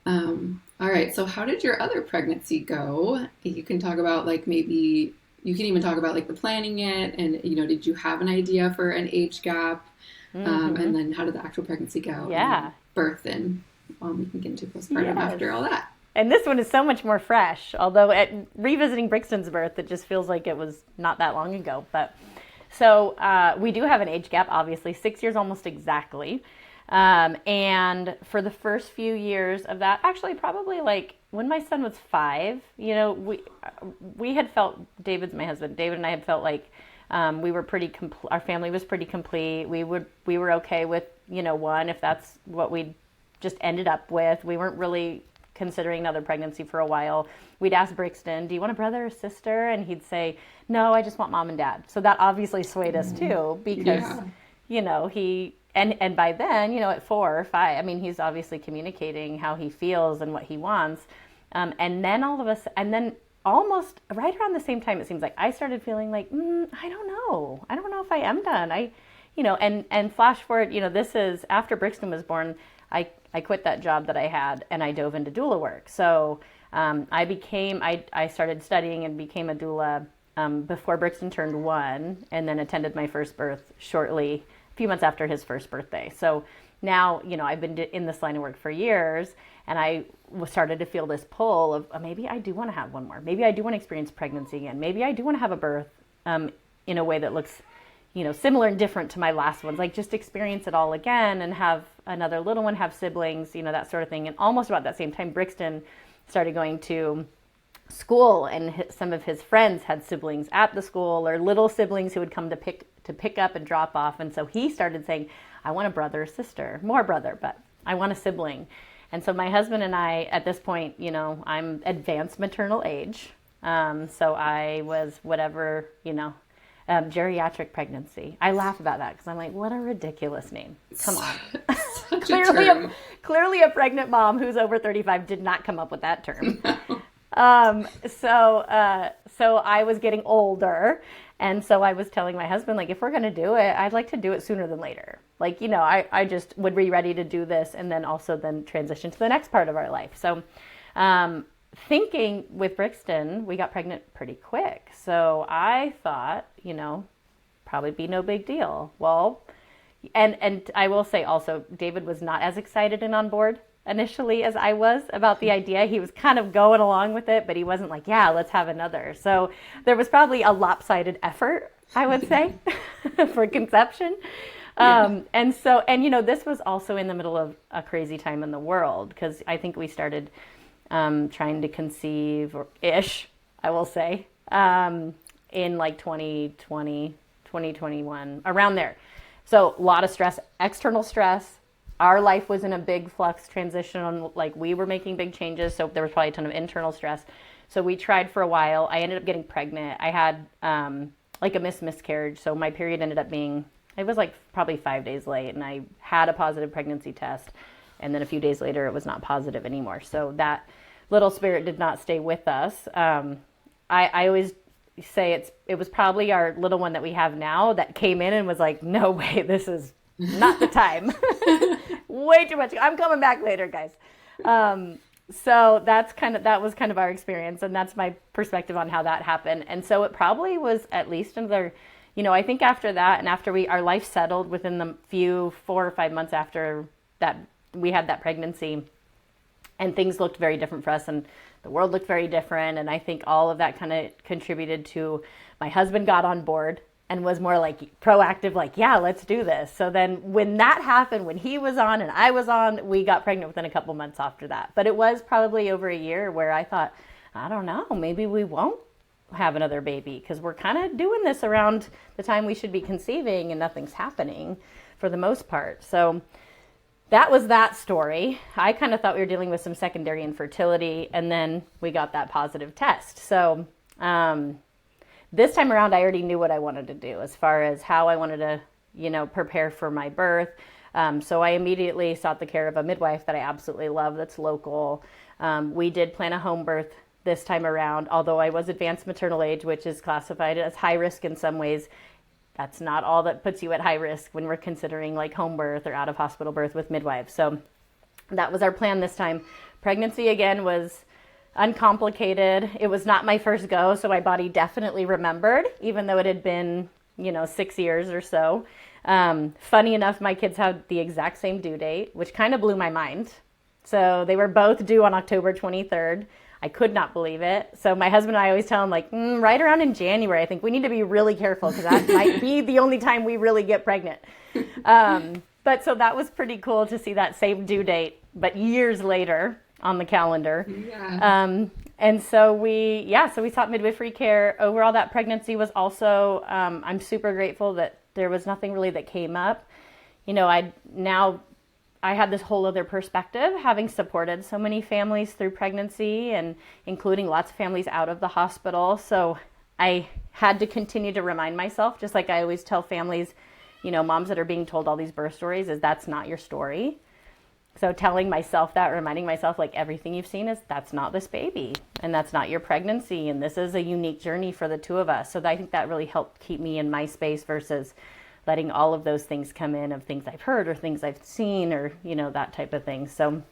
All right. So how did your other pregnancy go? You can talk about like maybe... You can even talk about like the planning it, and did you have an idea for an age gap, and then how did the actual pregnancy go? Yeah, and birth, and we can get into postpartum after all that. And this one is so much more fresh. Although at revisiting Brixton's birth, it just feels like it was not that long ago. But so we do have an age gap, obviously 6 years almost exactly. And for the first few years of that, actually probably like when my son was 5, we had felt, David's my husband, David and I had felt like we were pretty our family was pretty complete. We were okay with, 1, if that's what we just ended up with. We weren't really considering another pregnancy for a while. We'd ask Brixton, do you want a brother or sister? And he'd say, no, I just want mom and dad. So that obviously swayed us too, because, he... And by then, at 4 or 5, I mean, he's obviously communicating how he feels and what he wants. And then and then almost right around the same time, it seems like I started feeling like, I don't know. I don't know if I am done. And flash forward, this is after Brixton was born, I quit that job that I had and I dove into doula work. So I started studying and became a doula before Brixton turned 1, and then attended my first birth shortly, few months after his first birthday. So now, I've been in this line of work for years, and I started to feel this pull of maybe I do want to have one more. Maybe I do want to experience pregnancy again. Maybe I do want to have a birth in a way that looks, similar and different to my last ones. Like just experience it all again and have another little one, have siblings, that sort of thing. And almost about that same time, Brixton started going to school, and some of his friends had siblings at the school, or little siblings who would come to pick up and drop off. And so he started saying, I want a brother or sister, more brother, but I want a sibling. And so my husband and I, at this point, I'm advanced maternal age. So I was whatever, geriatric pregnancy. I laugh about that because I'm like, what a ridiculous name. Come on. Clearly a pregnant mom who's over 35 did not come up with that term. No. So I was getting older. And so I was telling my husband, like, if we're going to do it, I'd like to do it sooner than later. Like, I just would be ready to do this and then also then transition to the next part of our life. So thinking with Brixton, we got pregnant pretty quick. So I thought, probably be no big deal. Well, and I will say also, David was not as excited and on board initially as I was about the idea. He was kind of going along with it, but he wasn't like, yeah, let's have another. So there was probably a lopsided effort, I would say, for conception. And this was also in the middle of a crazy time in the world, because I think we started trying to conceive, I will say, in like 2020, 2021, around there. So a lot of stress, external stress. Our life was in a big flux transition, like we were making big changes. So there was probably a ton of internal stress. So we tried for a while. I ended up getting pregnant. I had like a miscarriage. So my period ended up being, it was like probably 5 days late, and I had a positive pregnancy test. And then a few days later, it was not positive anymore. So that little spirit did not stay with us. I always say it was probably our little one that we have now that came in and was like, no way, this is not the time. Way too much. I'm coming back later, guys. So that was kind of our experience, and that's my perspective on how that happened. And so it probably was at least another, I think after that, and after our life settled within the few 4 or 5 months after that, we had that pregnancy, and things looked very different for us, and the world looked very different. And I think all of that kind of contributed to my husband got on board and was more like proactive, like, yeah, let's do this. So then when that happened, when he was on and I was on, we got pregnant within a couple months after that. But it was probably over a year where I thought, I don't know, maybe we won't have another baby, because we're kind of doing this around the time we should be conceiving and nothing's happening for the most part. So that was that story. I kind of thought we were dealing with some secondary infertility, and then we got that positive test. So this time around, I already knew what I wanted to do as far as how I wanted to, prepare for my birth. So I immediately sought the care of a midwife that I absolutely love, that's local. We did plan a home birth this time around, although I was advanced maternal age, which is classified as high risk in some ways. That's not all that puts you at high risk when we're considering like home birth or out of hospital birth with midwives. So that was our plan this time. Pregnancy again was uncomplicated. It was not my first go, so my body definitely remembered, even though it had been, 6 years or so. Funny enough, my kids had the exact same due date, which kind of blew my mind. So they were both due on October 23rd. I could not believe it. So my husband and I always tell him, like, right around in January, I think we need to be really careful, because that might be the only time we really get pregnant. But so that was pretty cool to see that same due date, but years later on the calendar. Yeah. And so we sought midwifery care. Overall, that pregnancy was also, I'm super grateful that there was nothing really that came up. I had this whole other perspective, having supported so many families through pregnancy and including lots of families out of the hospital. So I had to continue to remind myself, just like I always tell families, moms that are being told all these birth stories, is that's not your story. So telling myself that, reminding myself, like, everything you've seen that's not this baby, and that's not your pregnancy, and this is a unique journey for the two of us. So I think that really helped keep me in my space versus letting all of those things come in of things I've heard or things I've seen or, that type of thing. So,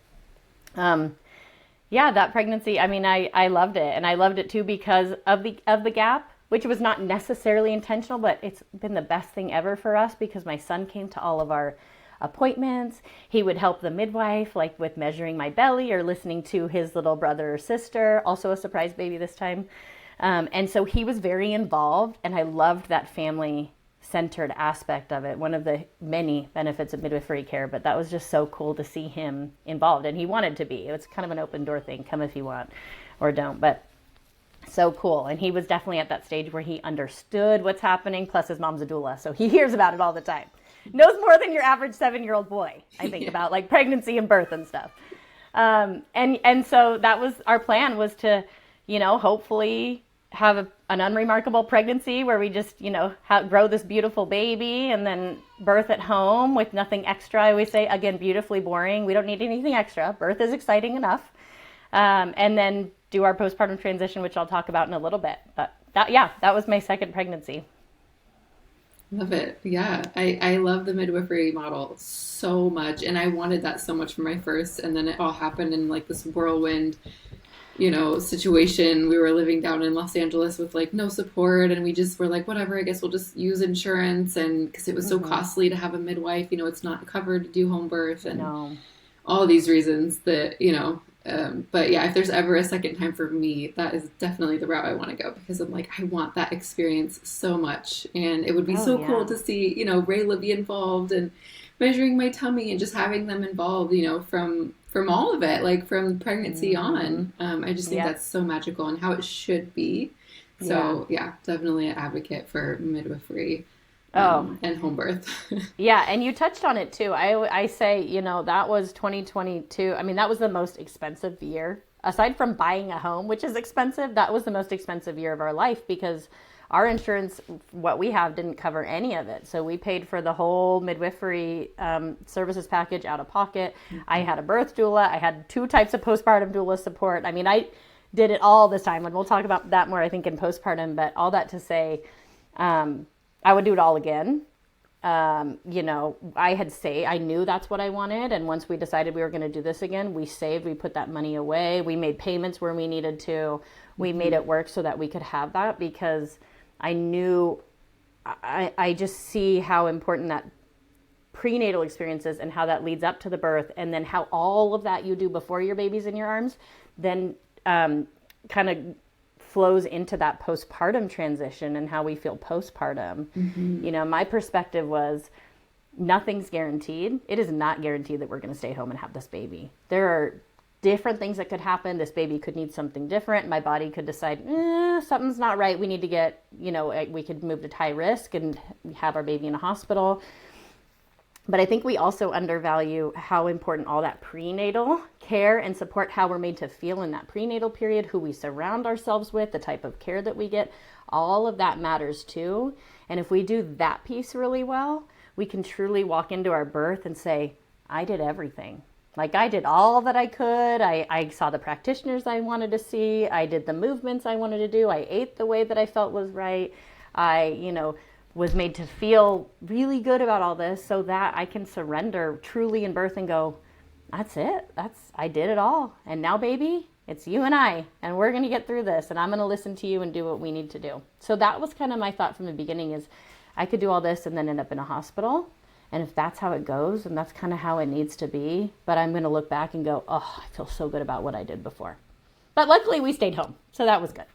that pregnancy, I loved it. And I loved it too because of the gap, which was not necessarily intentional, but it's been the best thing ever for us because my son came to all of our appointments. He would help the midwife, like with measuring my belly or listening to his little brother or sister, also a surprise baby this time. And so he was very involved, and I loved that family centered aspect of it. One of the many benefits of midwifery care, but that was just so cool to see him involved, and he wanted to be. It was kind of an open door thing, come if you want or don't, but so cool. And he was definitely at that stage where he understood what's happening, plus his mom's a doula, so he hears about it all the time. Knows more than your average 7-year-old boy, I think, about like pregnancy and birth and stuff. And so that was our plan, was to, hopefully have an unremarkable pregnancy where we just, grow this beautiful baby and then birth at home with nothing extra. I always say, again, beautifully boring. We don't need anything extra. Birth is exciting enough. And then do our postpartum transition, which I'll talk about in a little bit. But that was my second pregnancy. Love it. Yeah. I love the midwifery model so much. And I wanted that so much for my first. And then it all happened in like this whirlwind, situation. We were living down in Los Angeles with like no support. And we just were like, whatever, I guess we'll just use insurance. And because it was so costly to have a midwife, it's not covered to do home birth and all these reasons that, but yeah, if there's ever a second time for me, that is definitely the route I want to go, because I'm like, I want that experience so much. And it would be cool to see, Rayla be involved and measuring my tummy and just having them involved, from all of it, like from pregnancy on. I just think that's so magical and how it should be. So definitely an advocate for midwifery. And home birth. Yeah, and you touched on it too. I say, that was 2022. That was the most expensive year. Aside from buying a home, which is expensive, that was the most expensive year of our life because our insurance, what we have, didn't cover any of it. So we paid for the whole midwifery services package out of pocket. Mm-hmm. I had a birth doula. I had 2 types of postpartum doula support. I did it all this time, and we'll talk about that more, I think, in postpartum. But all that to say, I would do it all again. I knew that's what I wanted. And once we decided we were going to do this again, we saved, we put that money away. We made payments where we needed to. We made it work so that we could have that, because I knew, I just see how important that prenatal experience is and how that leads up to the birth. And then how all of that you do before your baby's in your arms, then kind of flows into that postpartum transition and how we feel postpartum. Mm-hmm. My perspective was nothing's guaranteed. It is not guaranteed that we're going to stay home and have this baby. There are different things that could happen. This baby could need something different. My body could decide, something's not right. We need to get, we could move to high risk and have our baby in a hospital. But I think we also undervalue how important all that prenatal care and support, how we're made to feel in that prenatal period, who we surround ourselves with, the type of care that we get, all of that matters too. And if we do that piece really well, we can truly walk into our birth and say, I did everything. Like, I did all that I could. I saw the practitioners I wanted to see. I did the movements I wanted to do. I ate the way that I felt was right. I, was made to feel really good about all this so that I can surrender truly in birth and go, that's it. I did it all. And now, baby, it's you and we're going to get through this, and I'm going to listen to you and do what we need to do. So that was kind of my thought from the beginning, is I could do all this and then end up in a hospital. And if that's how it goes, and that's kind of how it needs to be, but I'm going to look back and go, oh, I feel so good about what I did before. But luckily we stayed home. So that was good.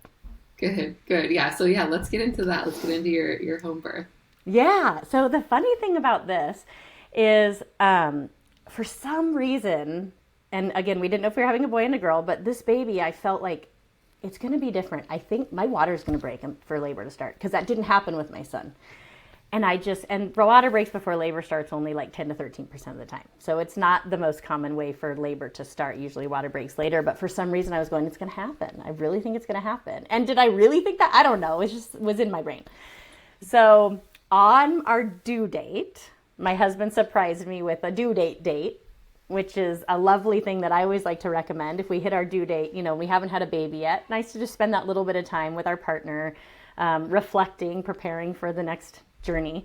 Good. Yeah. So yeah, let's get into that. Let's get into your home birth. Yeah. So the funny thing about this is, for some reason, and again, we didn't know if we were having a boy and a girl, but this baby, I felt like it's going to be different. I think my water is going to break for labor to start, because that didn't happen with my son. And and water breaks before labor starts only like 10 to 13% of the time. So it's not the most common way for labor to start. Usually water breaks later, but for some reason I was going, it's going to happen. I really think it's going to happen. And did I really think that? I don't know. It just was in my brain. So on our due date, my husband surprised me with a due date, which is a lovely thing that I always like to recommend. If we hit our due date, we haven't had a baby yet, nice to just spend that little bit of time with our partner, reflecting, preparing for the next journey.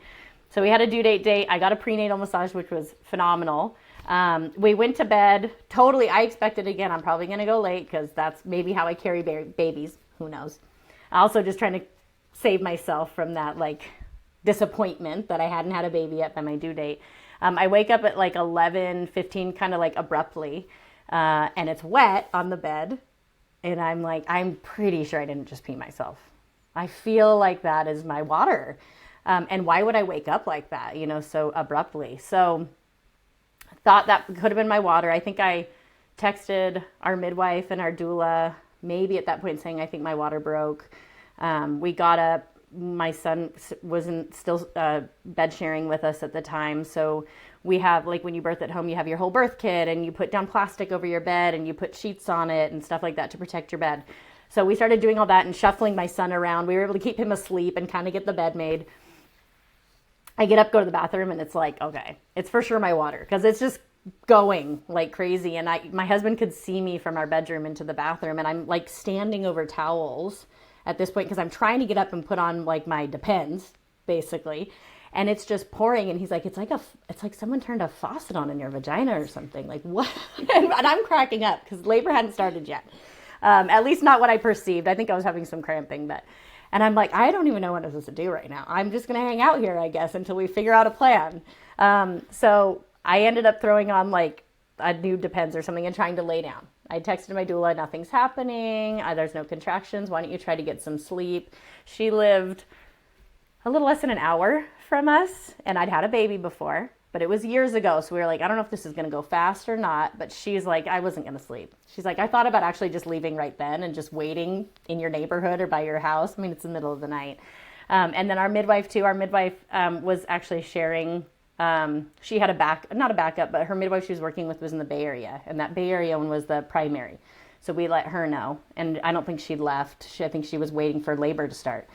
So we had a due date. I got a prenatal massage, which was phenomenal. We went to bed totally. I expected, again, I'm probably going to go late, because that's maybe how I carry babies. Who knows? Also just trying to save myself from that disappointment that I hadn't had a baby yet by my due date. I wake up at 11:15, kind of abruptly, and it's wet on the bed. And I'm pretty sure I didn't just pee myself. I feel like that is my water. And why would I wake up like that, so abruptly? So I thought that could have been my water. I think I texted our midwife and our doula, maybe at that point, saying, I think my water broke. We got up. My son wasn't still bed sharing with us at the time. So we have, when you birth at home, you have your whole birth kit, and you put down plastic over your bed, and you put sheets on it and stuff like that to protect your bed. So we started doing all that and shuffling my son around. We were able to keep him asleep and kind of get the bed made. I get up, go to the bathroom, and it's okay, it's for sure my water, because it's just going like crazy. And my husband could see me from our bedroom into the bathroom, and I'm standing over towels at this point, because I'm trying to get up and put on my Depends, basically. And it's just pouring. And he's like, it's like someone turned a faucet on in your vagina or something. Like, what? And I'm cracking up, because labor hadn't started yet. At least not what I perceived. I think I was having some cramping, and I'm like, I don't even know what I'm supposed to do right now. I'm just going to hang out here, I guess, until we figure out a plan. So I ended up throwing on a new Depends or something and trying to lay down. I texted my doula, nothing's happening. There's no contractions. Why don't you try to get some sleep? She lived a little less than an hour from us, and I'd had a baby before, but it was years ago. So we were like, I don't know if this is going to go fast or not, but she's like, I wasn't going to sleep. She's like, I thought about actually just leaving right then and just waiting in your neighborhood or by your house. I mean, it's the middle of the night. And then our midwife too, was actually sharing, she had not a backup, but her midwife she was working with was in the Bay Area, and that Bay Area one was the primary. So we let her know, and I don't think she'd left. I think she was waiting for labor to start.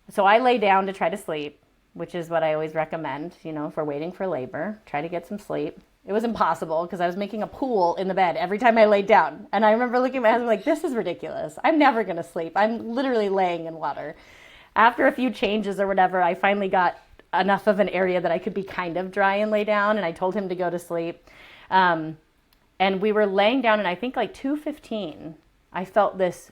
So I lay down to try to sleep, which is what I always recommend, if we're waiting for labor, try to get some sleep. It was impossible, because I was making a pool in the bed every time I laid down. And I remember looking at my husband like, this is ridiculous. I'm never going to sleep. I'm literally laying in water. After a few changes or whatever, I finally got enough of an area that I could be kind of dry and lay down. And I told him to go to sleep. And we were laying down, and I think 2:15, I felt this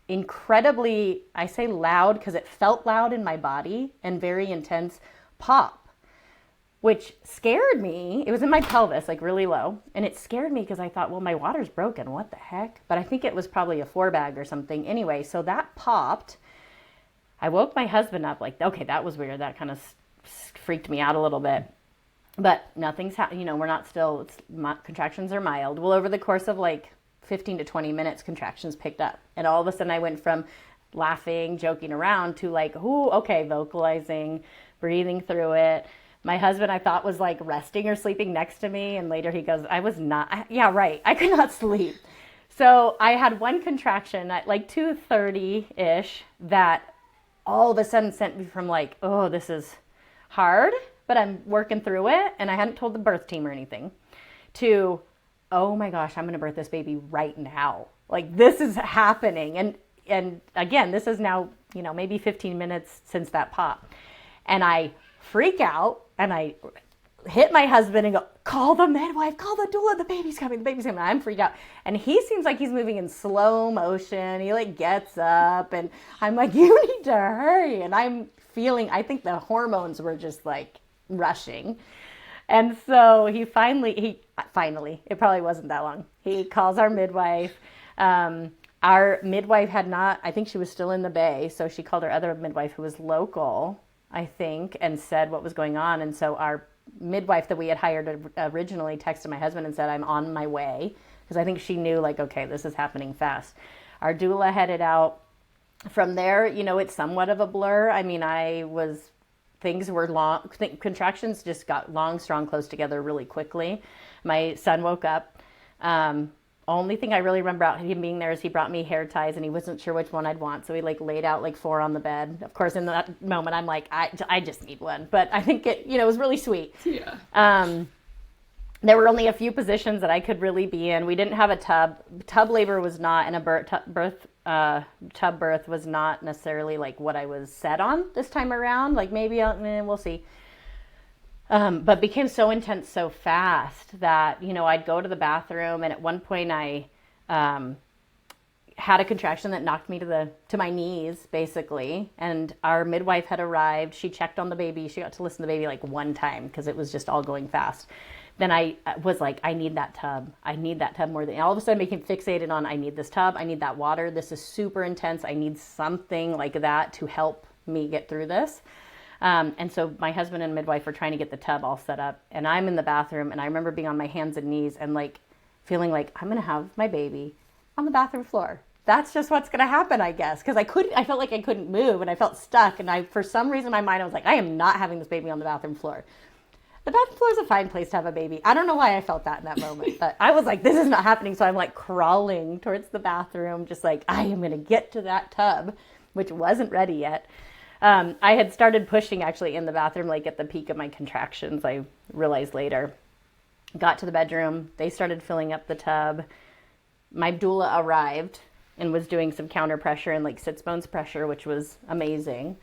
incredibly, I say loud because it felt loud in my body, and very intense pop, which scared me. It was in my pelvis, really low. And it scared me because I thought, well, my water's broken. What the heck? But I think it was probably a 4-bag or something. Anyway, so that popped. I woke my husband up okay, that was weird. That kind of freaked me out a little bit. But nothing's happening. We're not still, contractions are mild. Well, over the course of 15 to 20 minutes, contractions picked up. And all of a sudden I went from laughing, joking around to like, ooh, okay, vocalizing, breathing through it. My husband, I thought, was like resting or sleeping next to me. And later he goes, I was not. Yeah, right. I could not sleep. So I had one contraction at like 2:30-ish that all of a sudden sent me from like, oh, this is hard, but I'm working through it. And I hadn't told the birth team or anything, to, oh my gosh, I'm going to birth this baby right now. Like, this is happening. And again, this is now, maybe 15 minutes since that pop. And I freak out and I hit my husband and go, call the midwife, call the doula, the baby's coming. I'm freaked out. And he seems like he's moving in slow motion. He like gets up and I'm like, you need to hurry. And I'm feeling, I think the hormones were just like rushing. And so he finally, it probably wasn't that long. He calls our midwife. Our midwife had not, I think she was still in the Bay. So she called her other midwife who was local, I think, and said what was going on. And so our midwife that we had hired originally texted my husband and said, I'm on my way. Because I think she knew like, okay, this is happening fast. Our doula headed out. From there, it's somewhat of a blur. I mean, things were long, contractions just got long, strong, close together really quickly. My son woke up. Only thing I really remember about him being there is he brought me hair ties and he wasn't sure which one I'd want. So he like laid out like 4 on the bed. Of course, in that moment, I'm like, I just need one. But I think it was really sweet. Yeah. There were only a few positions that I could really be in. We didn't have a tub. Tub labor was not, and a tub birth was not necessarily like what I was set on this time around. Like maybe we'll see. But became so intense so fast that, I'd go to the bathroom, and at one point I had a contraction that knocked me to my knees, basically. And our midwife had arrived. She checked on the baby. She got to listen to the baby like one time because it was just all going fast. Then I was like, I need that tub. I need that tub more than, all of a sudden became fixated on, I need this tub. I need that water. This is super intense. I need something like that to help me get through this. And so my husband and midwife were trying to get the tub all set up, and I'm in the bathroom, and I remember being on my hands and knees and like feeling like I'm going to have my baby on the bathroom floor. That's just what's going to happen, I guess. Cause I felt like I couldn't move and I felt stuck. And for some reason in my mind, I was like, I am not having this baby on the bathroom floor. The bathroom floor is a fine place to have a baby. I don't know why I felt that in that moment, but I was like, this is not happening. So I'm like crawling towards the bathroom, just like, I am going to get to that tub, which wasn't ready yet. I had started pushing actually in the bathroom, like at the peak of my contractions, I realized later. Got to the bedroom. They started filling up the tub. My doula arrived and was doing some counter pressure and like sits bones pressure, which was amazing.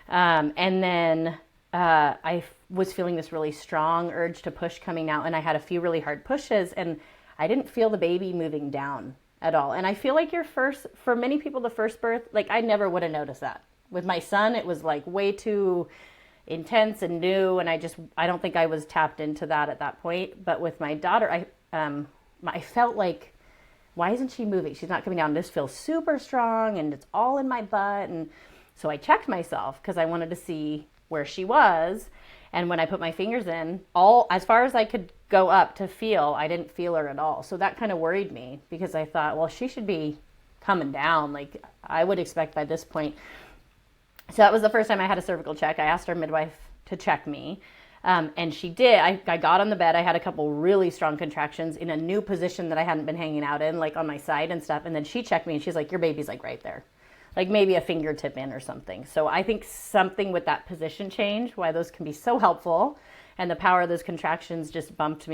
And then I was feeling this really strong urge to push coming out, and I had a few really hard pushes, and I didn't feel the baby moving down at all. And I feel like for many people, the first birth, like I never would have noticed that. With my son, it was like way too intense and new, and I don't think I was tapped into that at that point. But with my daughter, I felt like, why isn't she moving? She's not coming down. This feels super strong, and it's all in my butt. And so I checked myself because I wanted to see where she was. And when I put my fingers in, as far as I could go up to feel, I didn't feel her at all. So that kind of worried me because I thought, well, she should be coming down. Like I would expect by this point. So that was the first time I had a cervical check. I asked our midwife to check me. And she did. I got on the bed. I had a couple really strong contractions in a new position that I hadn't been hanging out in, like on my side and stuff. And then she checked me and she's like, your baby's like right there. Like maybe a fingertip in or something. So I think something with that position change, why those can be so helpful. And the power of those contractions just bumped her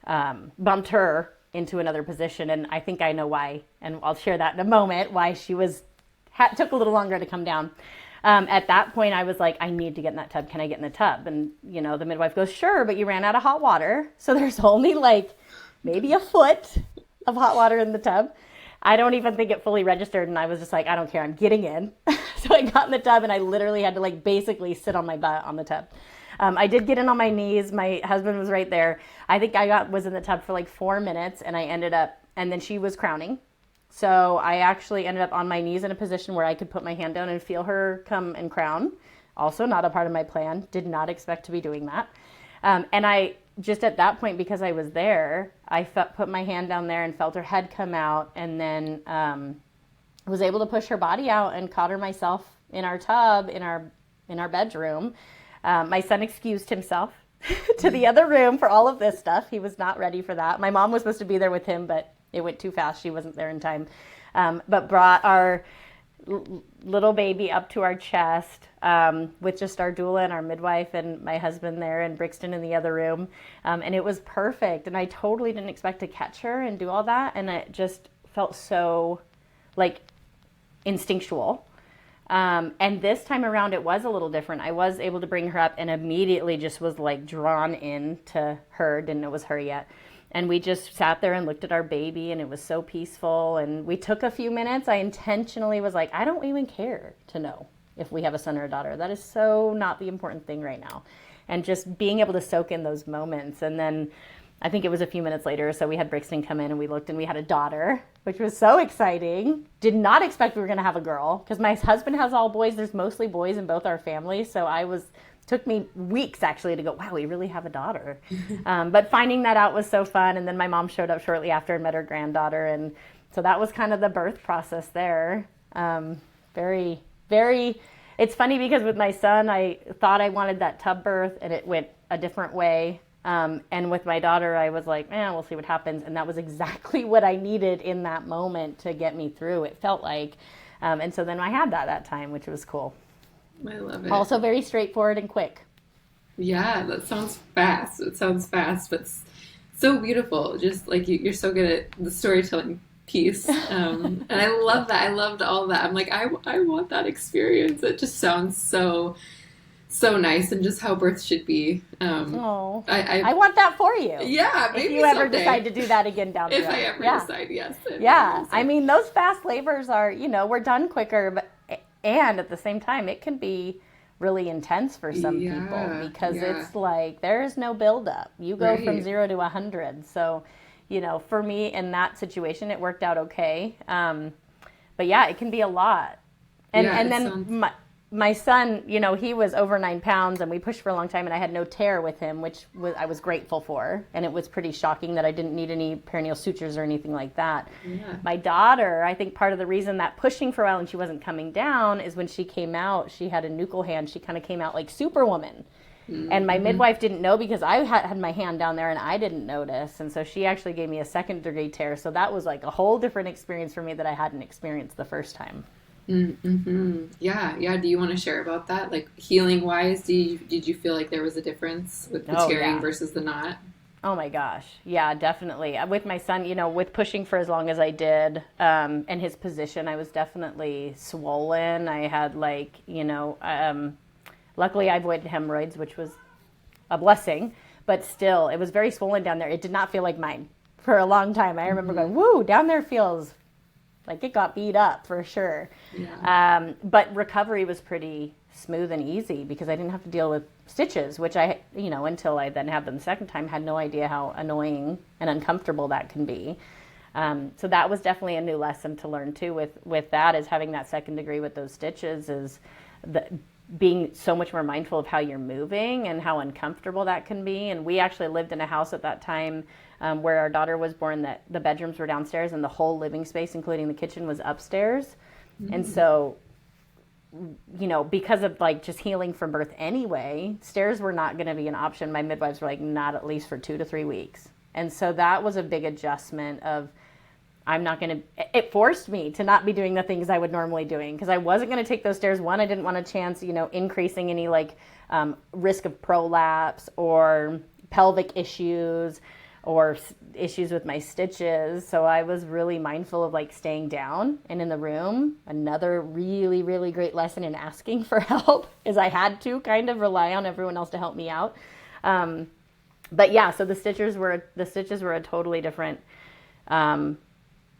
into another position. And I think I know why. And I'll share that in a moment, why she took a little longer to come down. At that point, I was like, I need to get in that tub. Can I get in the tub? And, the midwife goes, sure, but you ran out of hot water. So there's only like maybe a foot of hot water in the tub. I don't even think it fully registered. And I was just like, I don't care. I'm getting in. So I got in the tub and I literally had to like basically sit on my butt on the tub. I did get in on my knees. My husband was right there. I think was in the tub for like 4 minutes and I ended up, and then she was crowning. So I actually ended up on my knees in a position where I could put my hand down and feel her come and crown. Also not a part of my plan. Did not expect to be doing that. And I just at that point, because I was there, I put my hand down there and felt her head come out, and then was able to push her body out and caught her myself in our tub in our bedroom. My son excused himself to the other room for all of this stuff. He was not ready for that. My mom was supposed to be there with him, but it went too fast. She wasn't there in time. But brought our little baby up to our chest with just our doula and our midwife and my husband there and Brixton in the other room. And it was perfect. And I totally didn't expect to catch her and do all that. And it just felt so like instinctual. And this time around, it was a little different. I was able to bring her up and immediately just was like drawn into her, didn't know it was her yet. And we just sat there and looked at our baby, and it was so peaceful. And we took a few minutes. I intentionally was like, I don't even care to know if we have a son or a daughter. That is so not the important thing right now. And just being able to soak in those moments. And then I think it was a few minutes later, so we had Brixton come in and we looked and we had a daughter, which was so exciting. Did not expect we were going to have a girl because my husband has all boys. There's mostly boys in both our families. So took me weeks actually to go, wow, we really have a daughter. But finding that out was so fun. And then my mom showed up shortly after and met her granddaughter. And so that was kind of the birth process there. Very, very, it's funny because with my son, I thought I wanted that tub birth and it went a different way. And with my daughter, I was like, we'll see what happens. And that was exactly what I needed in that moment to get me through, it felt like. And so then I had that time, which was cool. I love it. Also very straightforward and quick. Yeah, that sounds fast. It sounds fast, but so beautiful. Just like you're so good at the storytelling piece. And I love that. I loved all that. I'm like, I want that experience. It just sounds so nice, and just how birth should be. I want that for you. Yeah, maybe if you ever decide to do that again down the road. If I ever decide, yes. Yeah, I mean, those fast labors are, we're done quicker, and at the same time, it can be really intense for some people because it's like there's no buildup. You go from 0 to 100. So, for me in that situation, it worked out okay. But yeah, it can be a lot. And then my son, he was over 9 pounds and we pushed for a long time and I had no tear with him, which I was grateful for. And it was pretty shocking that I didn't need any perineal sutures or anything like that. Yeah. My daughter, I think part of the reason that pushing for a while and she wasn't coming down is when she came out, she had a nuchal hand. She kind of came out like Superwoman. Mm-hmm. And my midwife didn't know because I had my hand down there and I didn't notice. And so she actually gave me a 2nd-degree tear. So that was like a whole different experience for me that I hadn't experienced the first time. Mm-hmm. Yeah. Do you want to share about that? Like healing wise, did you feel like there was a difference with the tearing versus the knot? Oh my gosh. Yeah, definitely. With my son, with pushing for as long as I did, and his position, I was definitely swollen. I had luckily I avoided hemorrhoids, which was a blessing, but still it was very swollen down there. It did not feel like mine for a long time. I remember going, woo, down there feels like it got beat up for sure. Yeah. But recovery was pretty smooth and easy because I didn't have to deal with stitches, which I, until I then had them the second time, had no idea how annoying and uncomfortable that can be. So that was definitely a new lesson to learn too with that, is having that 2nd degree with those stitches, is being so much more mindful of how you're moving and how uncomfortable that can be. And we actually lived in a house at that time where our daughter was born, that the bedrooms were downstairs and the whole living space, including the kitchen, was upstairs. Mm-hmm. And so, because of just healing from birth anyway, stairs were not going to be an option. My midwives were like, not at least for 2 to 3 weeks. And so that was a big adjustment of, it forced me to not be doing the things I would normally doing because I wasn't going to take those stairs. One, I didn't want a chance, increasing any risk of prolapse or pelvic issues or issues with my stitches. So I was really mindful of staying down and in the room. Another really, really great lesson in asking for help is I had to kind of rely on everyone else to help me out. But yeah, so the stitches were a totally different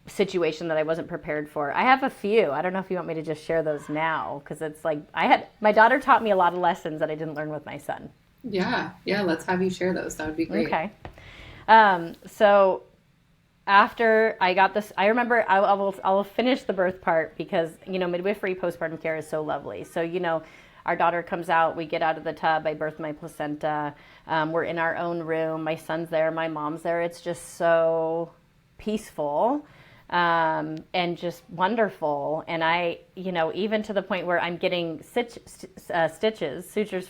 situation that I wasn't prepared for. I have a few. I don't know if you want me to just share those now, because it's my daughter taught me a lot of lessons that I didn't learn with my son. Yeah, let's have you share those. That would be great. Okay. So after I got this, I remember I'll finish the birth part because, midwifery postpartum care is so lovely. So, our daughter comes out, we get out of the tub, I birth my placenta. We're in our own room. My son's there, my mom's there. It's just so peaceful. And just wonderful. And I, even to the point where I'm getting sutures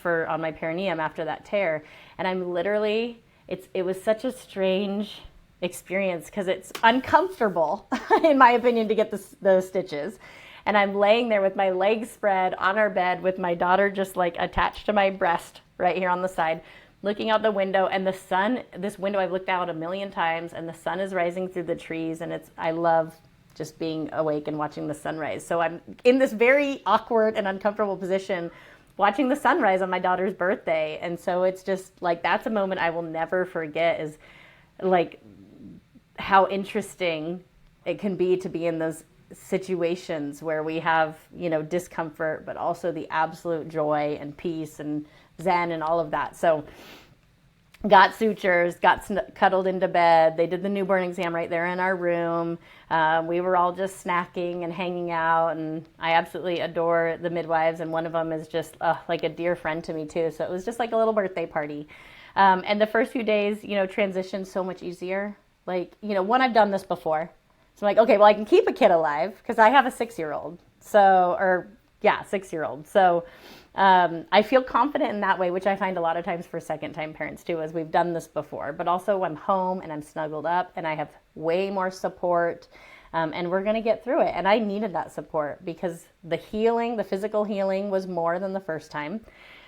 on my perineum after that tear. And I'm literally, it was such a strange experience because it's uncomfortable, in my opinion, to get those stitches. And I'm laying there with my legs spread on our bed with my daughter just like attached to my breast right here on the side, looking out the window, and the sun, this window I've looked out a million times, and the sun is rising through the trees, and I love just being awake and watching the sunrise. So I'm in this very awkward and uncomfortable position watching the sunrise on my daughter's birthday. And so it's just like, that's a moment I will never forget, is like how interesting it can be to be in those situations where we have, discomfort, but also the absolute joy and peace and Zen and all of that. So got sutures, got cuddled into bed. They did the newborn exam right there in our room. We were all just snacking and hanging out, and I absolutely adore the midwives, and one of them is just like a dear friend to me too. So it was just like a little birthday party. And the first few days, transitioned so much easier. Like, I've done this before. So I'm like, okay, well, I can keep a kid alive because I have a 6-year-old. 6-year-old. So I feel confident in that way, which I find a lot of times for second-time parents too, as we've done this before. But also I'm home and I'm snuggled up and I have way more support, and we're going to get through it. And I needed that support because the physical healing was more than the first time.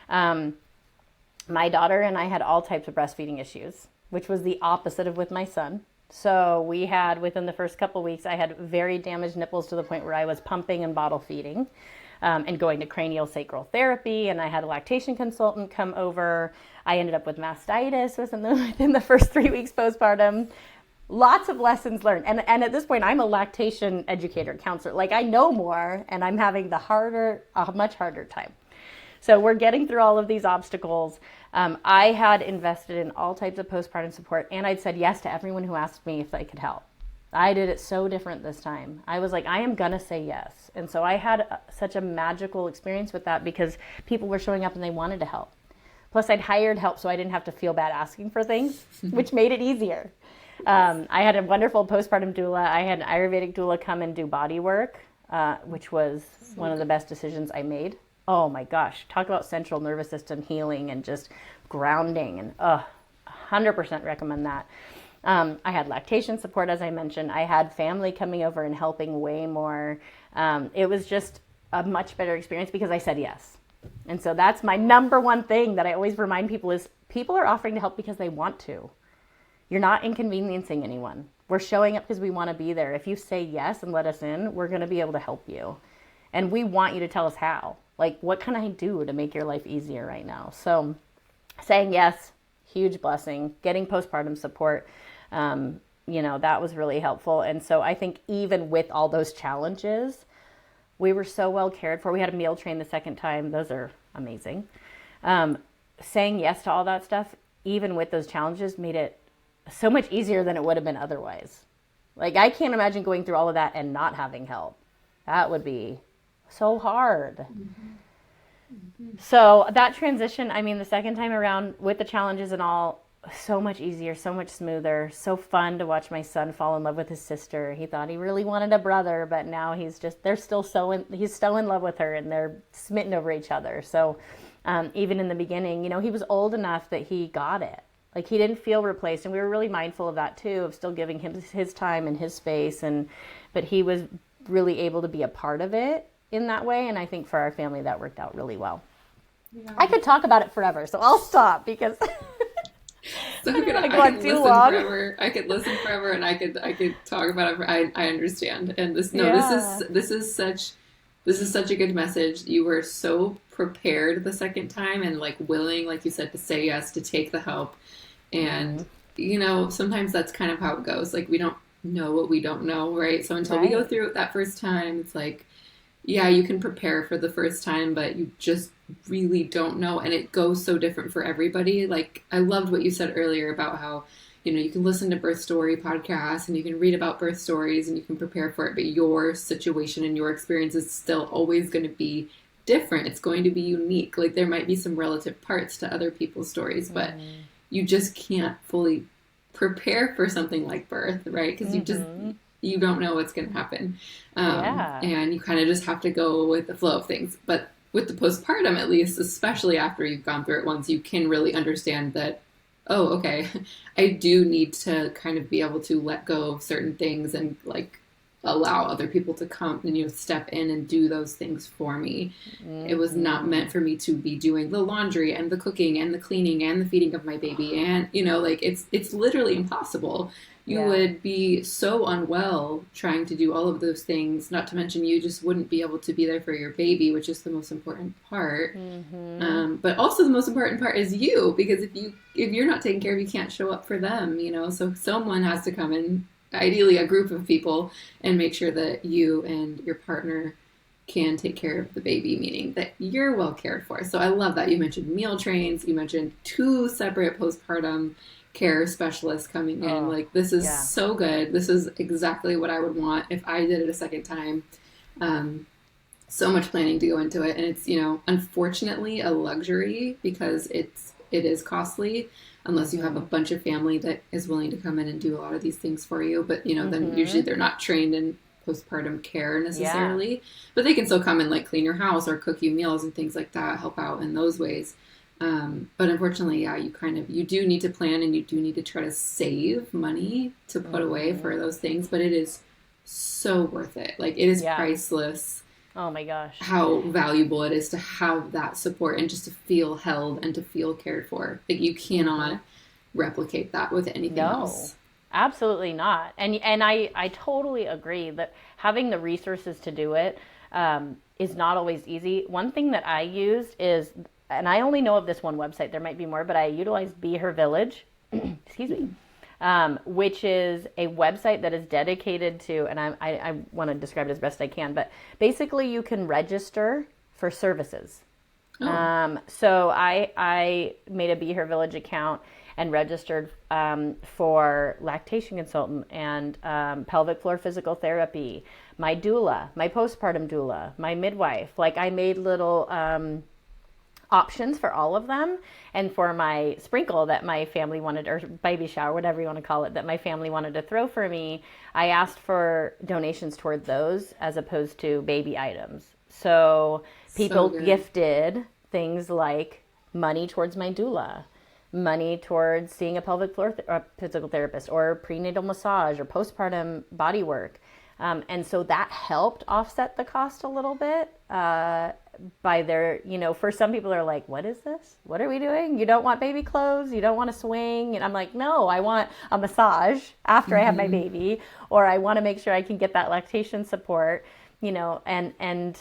My daughter and I had all types of breastfeeding issues, which was the opposite of with my son. So we had, within the first couple of weeks, I had very damaged nipples to the point where I was pumping and bottle feeding. And going to cranial sacral therapy, and I had a lactation consultant come over. I ended up with mastitis within the first 3 weeks postpartum. Lots of lessons learned. And at this point, I'm a lactation educator, counselor. Like, I know more, and I'm having a much harder time. So we're getting through all of these obstacles. I had invested in all types of postpartum support, and I'd said yes to everyone who asked me if I could help. I did it so different this time. I was like, I am going to say yes. And so I had such a magical experience with that because people were showing up and they wanted to help. Plus, I'd hired help so I didn't have to feel bad asking for things, which made it easier. I had a wonderful postpartum doula. I had an Ayurvedic doula come and do body work, which was one of the best decisions I made. Oh my gosh, talk about central nervous system healing and just grounding, and 100% recommend that. I had lactation support, as I mentioned. I had family coming over and helping way more. It was just a much better experience because I said yes. And so that's my number one thing that I always remind people is people are offering to help because they want to. You're not inconveniencing anyone. We're showing up because we want to be there. If you say yes and let us in, we're going to be able to help you. And we want you to tell us how. Like, what can I do to make your life easier right now? So saying yes, huge blessing. Getting postpartum support, that was really helpful. And so I think even with all those challenges, we were so well cared for. We had a meal train the second time. Those are amazing. Saying yes to all that stuff, even with those challenges, made it so much easier than it would have been otherwise. Like, I can't imagine going through all of that and not having help. That would be so hard. Mm-hmm. So that transition, the second time around with the challenges and all, so much easier, so much smoother, so fun to watch my son fall in love with his sister. He thought he really wanted a brother, but now he's still so in love with her, and they're smitten over each other. So even in the beginning, he was old enough that he got it. Like, he didn't feel replaced, and we were really mindful of that too, of still giving him his time and his space, but he was really able to be a part of it in that way, and I think for our family that worked out really well. Yeah. I could talk about it forever, so I'll stop because so I could listen long. Forever. I could listen forever, and I could talk about it. I understand, and this is such a good message. You were so prepared the second time, and like willing, like you said, to say yes, to take the help, and sometimes that's kind of how it goes. Like, we don't know what we don't know, right? So until we go through it that first time, it's like, yeah, you can prepare for the first time, but you just really don't know. And it goes so different for everybody. Like, I loved what you said earlier about how, you can listen to birth story podcasts and you can read about birth stories and you can prepare for it, but your situation and your experience is still always going to be different. It's going to be unique. Like there might be some relative parts to other people's stories, but you just can't fully prepare for something like birth, right? Because you don't know what's going to happen. And you kind of just have to go with the flow of things. But with the postpartum, at least, especially after you've gone through it once, you can really understand that, oh, okay, I do need to kind of be able to let go of certain things and like allow other people to come and, you know, step in and do those things for me. It was not meant for me to be doing the laundry and the cooking and the cleaning and the feeding of my baby. And, you know, like it's literally impossible. You would be so unwell trying to do all of those things, not to mention you just wouldn't be able to be there for your baby, which is the most important part. But also the most important part is you, because if you're not taken care of, you can't show up for them, you know, so someone has to come in, ideally a group of people, and make sure that you and your partner can take care of the baby, meaning that you're well cared for. So I love that. You mentioned meal trains, you mentioned 2 separate postpartum care specialists coming in. Like this is so good. This is exactly what I would want if I did it a second time. So much planning to go into it, and it's, you know, unfortunately a luxury because it is costly unless you have a bunch of family that is willing to come in and do a lot of these things for you. But, you know, then usually they're not trained in postpartum care necessarily, but they can still come and like clean your house or cook you meals and things like that, help out in those ways. But unfortunately, you do need to plan, and you do need to try to save money to put away for those things, but it is so worth it. Like it is priceless. Oh my gosh. How valuable it is to have that support and just to feel held and to feel cared for. Like you cannot replicate that with anything else. Absolutely not. And I totally agree that having the resources to do it is not always easy. One thing that I used is, and I only know of this one website, there might be more, but I utilized Be Her Village, excuse me, which is a website that is dedicated to, and I want to describe it as best I can, but basically you can register for services. So I made a Be Her Village account and registered for lactation consultant and pelvic floor physical therapy, my doula, my postpartum doula, my midwife. Like I made little options for all of them. And for my sprinkle that my family wanted, or baby shower, whatever you want to call it, that my family wanted to throw for me, I asked for donations toward those as opposed to baby items. So people gifted things like money towards my doula, money towards seeing a pelvic floor physical therapist, or prenatal massage, or postpartum body work. And so that helped offset the cost a little bit by their, you know, for some people are like, what is this? What are we doing? You don't want baby clothes? You don't want to swing? And I'm like, no, I want a massage after I have my baby, or I want to make sure I can get that lactation support, you know, and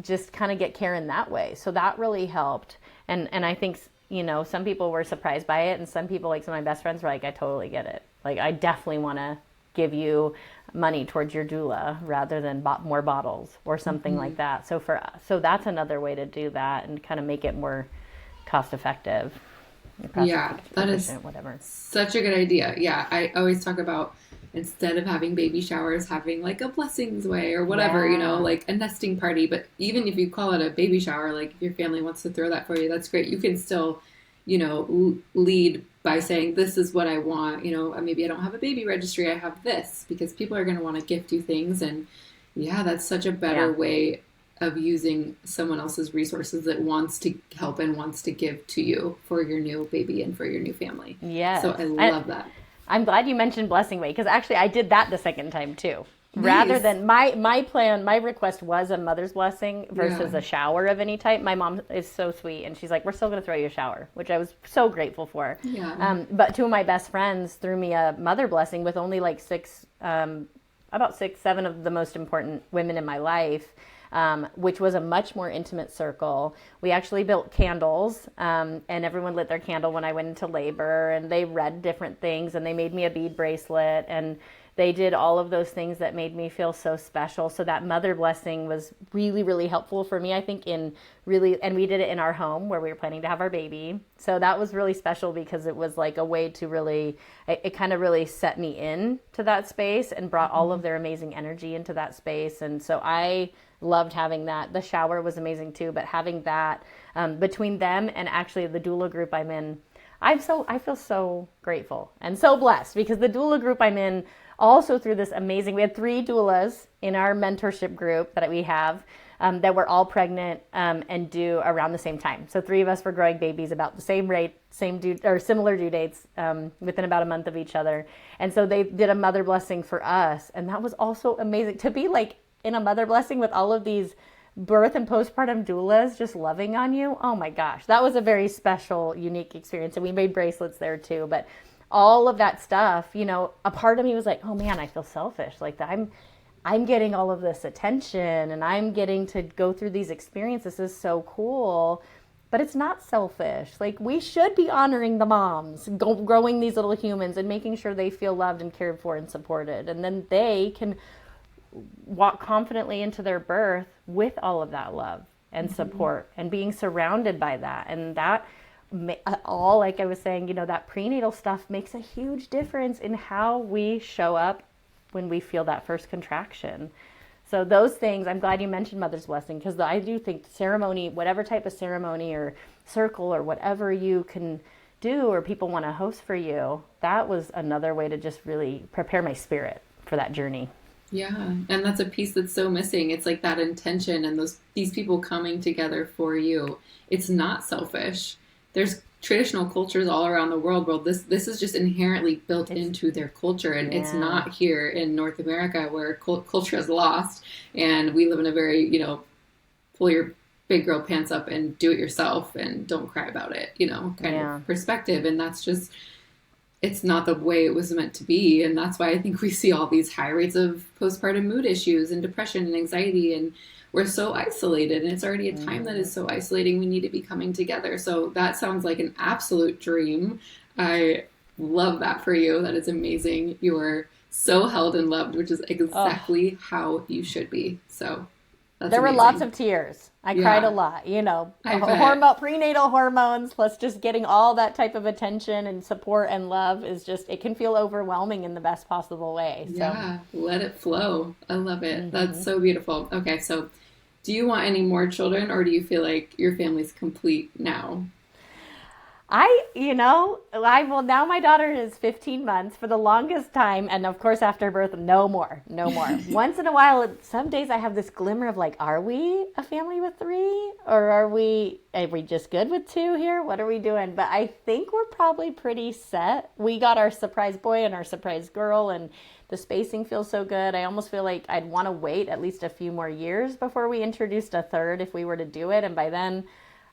just kind of get care in that way. So that really helped. And I think, you know, some people were surprised by it, and some people, like some of my best friends, were like, I totally get it. Like, I definitely want to give you money towards your doula rather than more bottles or something like that. So that's another way to do that and kind of make it more cost effective. That is whatever. Such a good idea. Yeah, I always talk about, instead of having baby showers, having like a blessings way or whatever, you know, like a nesting party. But even if you call it a baby shower, like if your family wants to throw that for you, that's great. You can still, you know, lead by saying, this is what I want. You know, maybe I don't have a baby registry, I have this, because people are going to want to gift you things. And that's such a better way of using someone else's resources that wants to help and wants to give to you for your new baby and for your new family. Yes. So I love that. I'm glad you mentioned Blessing Way, because actually I did that the second time too. Nice. Rather than my request was a mother's blessing versus a shower of any type. My mom is so sweet, and she's like, we're still going to throw you a shower, which I was so grateful for. Yeah. But 2 of my best friends threw me a mother blessing with only like about 6, 7 of the most important women in my life. Which was a much more intimate circle. We actually built candles, and everyone lit their candle when I went into labor, and they read different things, and they made me a bead bracelet, and they did all of those things that made me feel so special. So that mother blessing was really, really helpful for me, I think, and we did it in our home where we were planning to have our baby. So that was really special because it was like a way to really, it kind of really set me in to that space and brought all of their amazing energy into that space. And so I loved having that. The shower was amazing too, but having that between them and actually the doula group I'm in, I feel so grateful and so blessed, because the doula group I'm in also through this amazing, we had 3 doulas in our mentorship group that we have, that were all pregnant and due around the same time. So 3 of us were growing babies about the same rate, similar due dates, within about a month of each other. And so they did a mother blessing for us. And that was also amazing to be like in a mother blessing with all of these birth and postpartum doulas just loving on you. Oh my gosh, that was a very special, unique experience. And we made bracelets there too. But all of that stuff, you know, a part of me was like, oh man, I feel selfish. Like I'm getting all of this attention and I'm getting to go through these experiences. This is so cool. But it's not selfish. Like, we should be honoring the moms, growing these little humans and making sure they feel loved and cared for and supported. And then they can walk confidently into their birth with all of that love and support and being surrounded by that. And that all, like I was saying, you know, that prenatal stuff makes a huge difference in how we show up when we feel that first contraction. So those things, I'm glad you mentioned Mother's Blessing, because I do think ceremony, whatever type of ceremony or circle or whatever you can do or people want to host for you, that was another way to just really prepare my spirit for that journey. Yeah, and that's a piece that's so missing. It's like that intention and these people coming together for you. It's not selfish. There's traditional cultures all around the world where this is just inherently built into their culture, and it's not here in North America where culture is lost, and we live in a very, you know, pull your big girl pants up and do it yourself and don't cry about it, you know, kind of perspective. And that's just, it's not the way it was meant to be. And that's why I think we see all these high rates of postpartum mood issues and depression and anxiety, and we're so isolated, and it's already a time that is so isolating. We need to be coming together. So that sounds like an absolute dream. I love that for you. That is amazing. You are so held and loved, which is exactly how you should be. So that's there amazing. were lots of tears. I cried a lot, you know, prenatal hormones, plus just getting all that type of attention and support and love is just, it can feel overwhelming in the best possible way. So. Yeah, let it flow. I love it. That's so beautiful. Okay, so do you want any more children, or do you feel like your family's complete now? Now my daughter is 15 months for the longest time. And of course, after birth, no more. Once in a while, some days I have this glimmer of like, are we a family with 3? Or are we just good with 2 here? What are we doing? But I think we're probably pretty set. We got our surprise boy and our surprise girl, and the spacing feels so good. I almost feel like I'd want to wait at least a few more years before we introduced a third if we were to do it. And by then,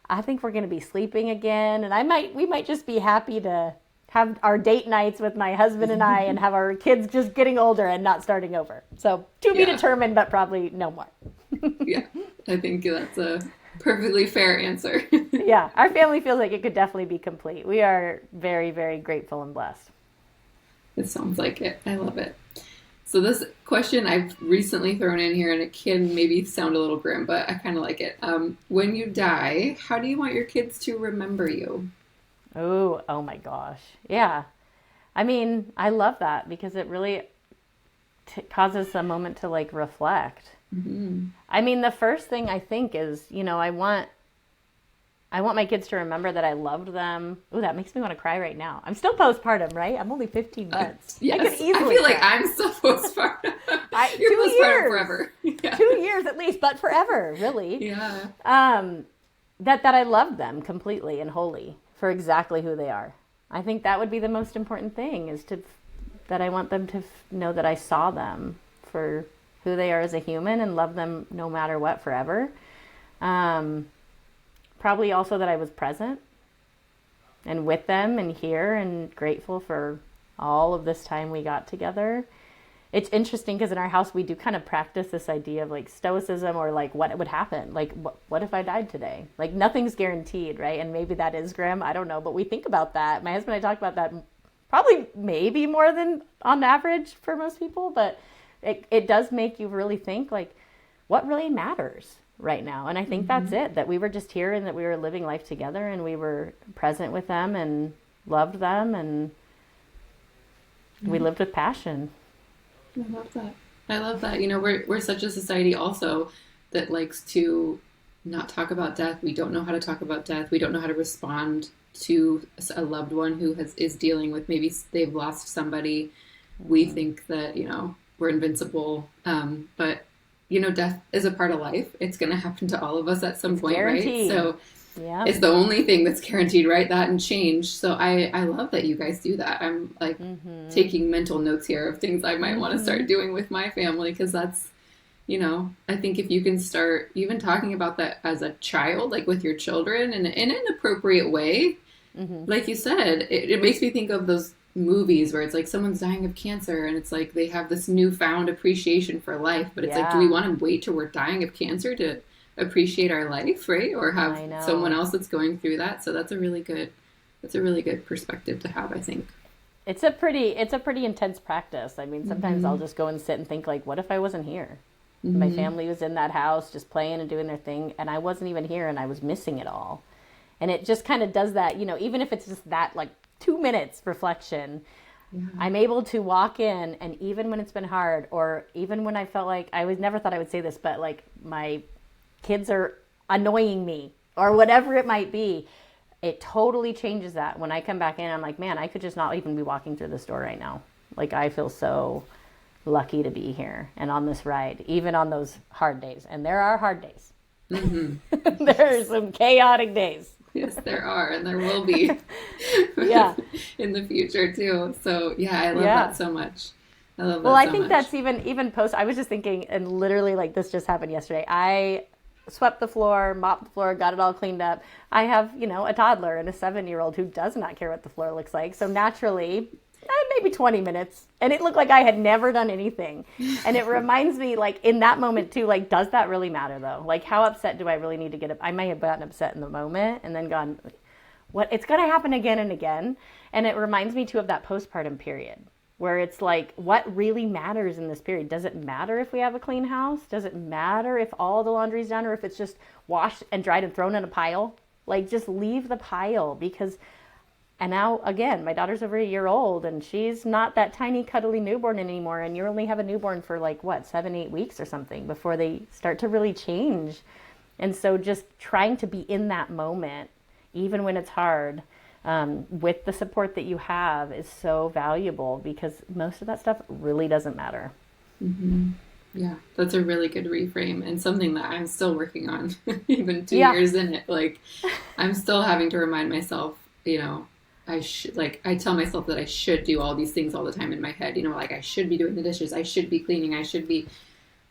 I think we're going to be sleeping again, and we might just be happy to have our date nights with my husband and I and have our kids just getting older and not starting over. So to be determined, but probably no more. Yeah, I think that's a perfectly fair answer. Yeah, our family feels like it could definitely be complete. We are very, very grateful and blessed. It sounds like it. I love it. So this question I've recently thrown in here, and it can maybe sound a little grim, but I kind of like it. When you die, how do you want your kids to remember you? Oh my gosh. Yeah. I mean, I love that because it really causes a moment to like reflect. Mm-hmm. I mean, the first thing I think is, you know, I want my kids to remember that I loved them. Ooh, that makes me want to cry right now. I'm still postpartum, right? I'm only 15 months. Yes. I could easily feel like I'm still postpartum. You're 2 postpartum years. forever. Yeah. 2 years at least, but forever, really. Yeah. That I loved them completely and wholly for exactly who they are. I think that would be the most important thing, is that I want them to know that I saw them for who they are as a human and love them no matter what forever. Probably also that I was present and with them and here and grateful for all of this time we got together. It's interesting because in our house we do kind of practice this idea of like stoicism, or like what would happen, like what if I died today? Like nothing's guaranteed, right? And maybe that is grim, I don't know, but we think about that. My husband and I talk about that probably maybe more than on average for most people, but it does make you really think like what really matters right now. And I think that's it, that we were just here and that we were living life together and we were present with them and loved them and we lived with passion. I love that. You know, we're such a society also that likes to not talk about death. We don't know how to talk about death. We don't know how to respond to a loved one who is dealing with, maybe they've lost somebody. We think that, we're invincible. But, death is a part of life. It's going to happen to all of us at some point, guaranteed. right? So yeah, it's the only thing that's guaranteed, right? That and change. So I love that you guys do that. I'm like taking mental notes here of things I might want to start doing with my family, because that's, I think if you can start even talking about that as a child, like with your children in an appropriate way, like you said, it makes me think of those movies where it's like someone's dying of cancer and it's like they have this newfound appreciation for life, but it's like, do we want to wait till we're dying of cancer to appreciate our life, right? Or have someone else that's going through that? So that's a really good perspective to have, I think. It's a pretty intense practice. I mean, sometimes I'll just go and sit and think, like, what if I wasn't here? My family was in that house just playing and doing their thing, and I wasn't even here, and I was missing it all. And it just kind of does that, even if it's just that, like, 2 minutes reflection, I'm able to walk in, and even when it's been hard, or even when I felt like, never thought I would say this, but like my kids are annoying me or whatever it might be, it totally changes that. When I come back in, I'm like, man, I could just not even be walking through this door right now. Like, I feel so lucky to be here and on this ride, even on those hard days. And there are hard days. There are some chaotic days. Yes, there are, and there will be in the future too. So I love that so much. I love that. Well, I think that's even post. I was just thinking, and literally, like, this just happened yesterday. I swept the floor, mopped the floor, got it all cleaned up. I have, a toddler and a 7-year-old who does not care what the floor looks like. So naturally, maybe 20 minutes, and it looked like I had never done anything. And it reminds me, like, in that moment too, like, does that really matter though? Like, how upset do I really need to get up? I may have gotten upset in the moment and then gone, what? It's going to happen again and again. And it reminds me too of that postpartum period, where it's like, what really matters in this period? Does it matter if we have a clean house? Does it matter if all the laundry's done, or if it's just washed and dried and thrown in a pile? Like, just leave the pile, because, and now again, my daughter's over a year old, and she's not that tiny cuddly newborn anymore. And you only have a newborn for like 7-8 weeks or something before they start to really change. And so just trying to be in that moment, even when it's hard, with the support that you have, is so valuable, because most of that stuff really doesn't matter. Yeah, that's a really good reframe, and something that I'm still working on, even 2 years in it. Like, I'm still having to remind myself, I tell myself that I should do all these things all the time in my head, like I should be doing the dishes, I should be cleaning, I should be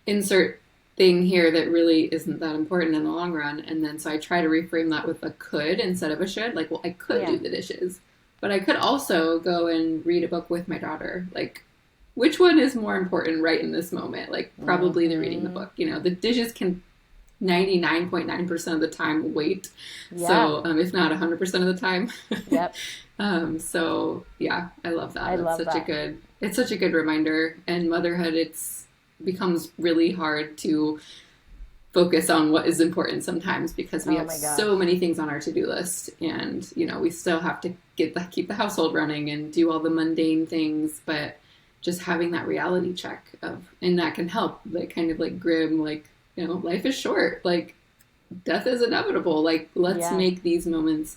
insert thing here that really isn't that important in the long run. And then so I try to reframe that with a could instead of a should. Like, well, I could do the dishes, but I could also go and read a book with my daughter. Like, which one is more important right in this moment? Like, probably the reading the book. The dishes can 99.9% of the time wait. So if not 100% of the time. So I love that. It's such a good reminder. And motherhood, becomes really hard to focus on what is important sometimes, because we have so many things on our to-do list, and we still have to keep the household running and do all the mundane things. But just having that reality check and that can help, like, kind of like grim, like, life is short, like death is inevitable, like, let's make these moments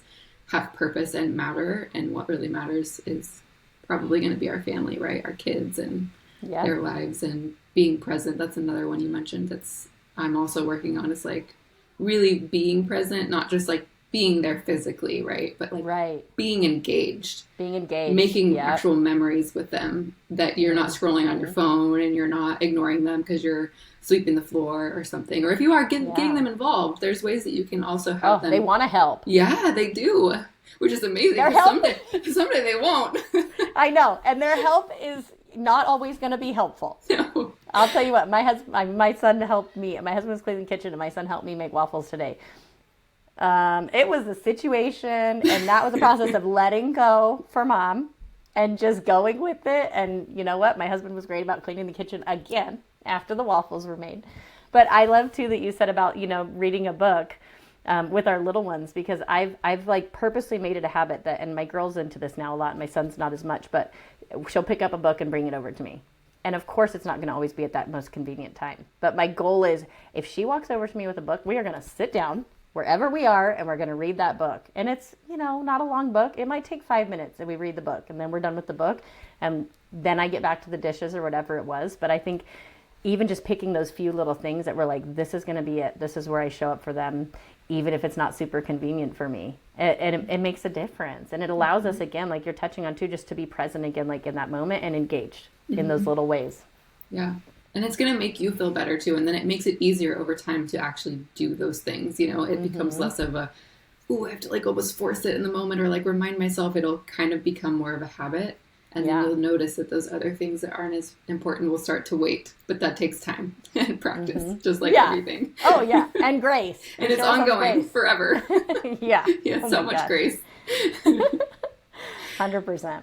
have purpose and matter. And what really matters is probably going to be our family, right? Our kids and their lives, and being present. That's another one you mentioned that's I'm also working on, is like really being present, not just like being there physically, right? But like being engaged, making actual memories with them, that you're not scrolling on your phone and you're not ignoring them because you're sweeping the floor or something. Or if you are getting them involved, there's ways that you can also help them. They want to help. Yeah, they do, which is amazing. Someday they won't. I know. And their help is not always going to be helpful. No. I'll tell you what, my son helped me. My husband was cleaning the kitchen and my son helped me make waffles today. It was a situation, and that was a process of letting go for mom and just going with it. And you know what? My husband was great about cleaning the kitchen again after the waffles were made. But I love too that you said about, reading a book with our little ones, because I've like purposely made it a habit that, and my girl's into this now a lot, and my son's not as much, but she'll pick up a book and bring it over to me. And of course, it's not going to always be at that most convenient time. But my goal is if she walks over to me with a book, we are going to sit down wherever we are and we're going to read that book. And it's, not a long book. It might take 5 minutes and we read the book and then we're done with the book. And then I get back to the dishes or whatever it was. But I think even just picking those few little things that were like, this is going to be it. This is where I show up for them, even if it's not super convenient for me. It makes a difference. And it allows us, again, like you're touching on too, just to be present again, like in that moment and engaged in those little ways. Yeah. And it's going to make you feel better too. And then it makes it easier over time to actually do those things. It becomes less of a, I have to like almost force it in the moment or like remind myself. It'll kind of become more of a habit. And then you'll notice that those other things that aren't as important will start to wait. But that takes time and practice, just like everything. Oh, yeah. And grace. And it's ongoing forever. Yeah. So much grace. 100%.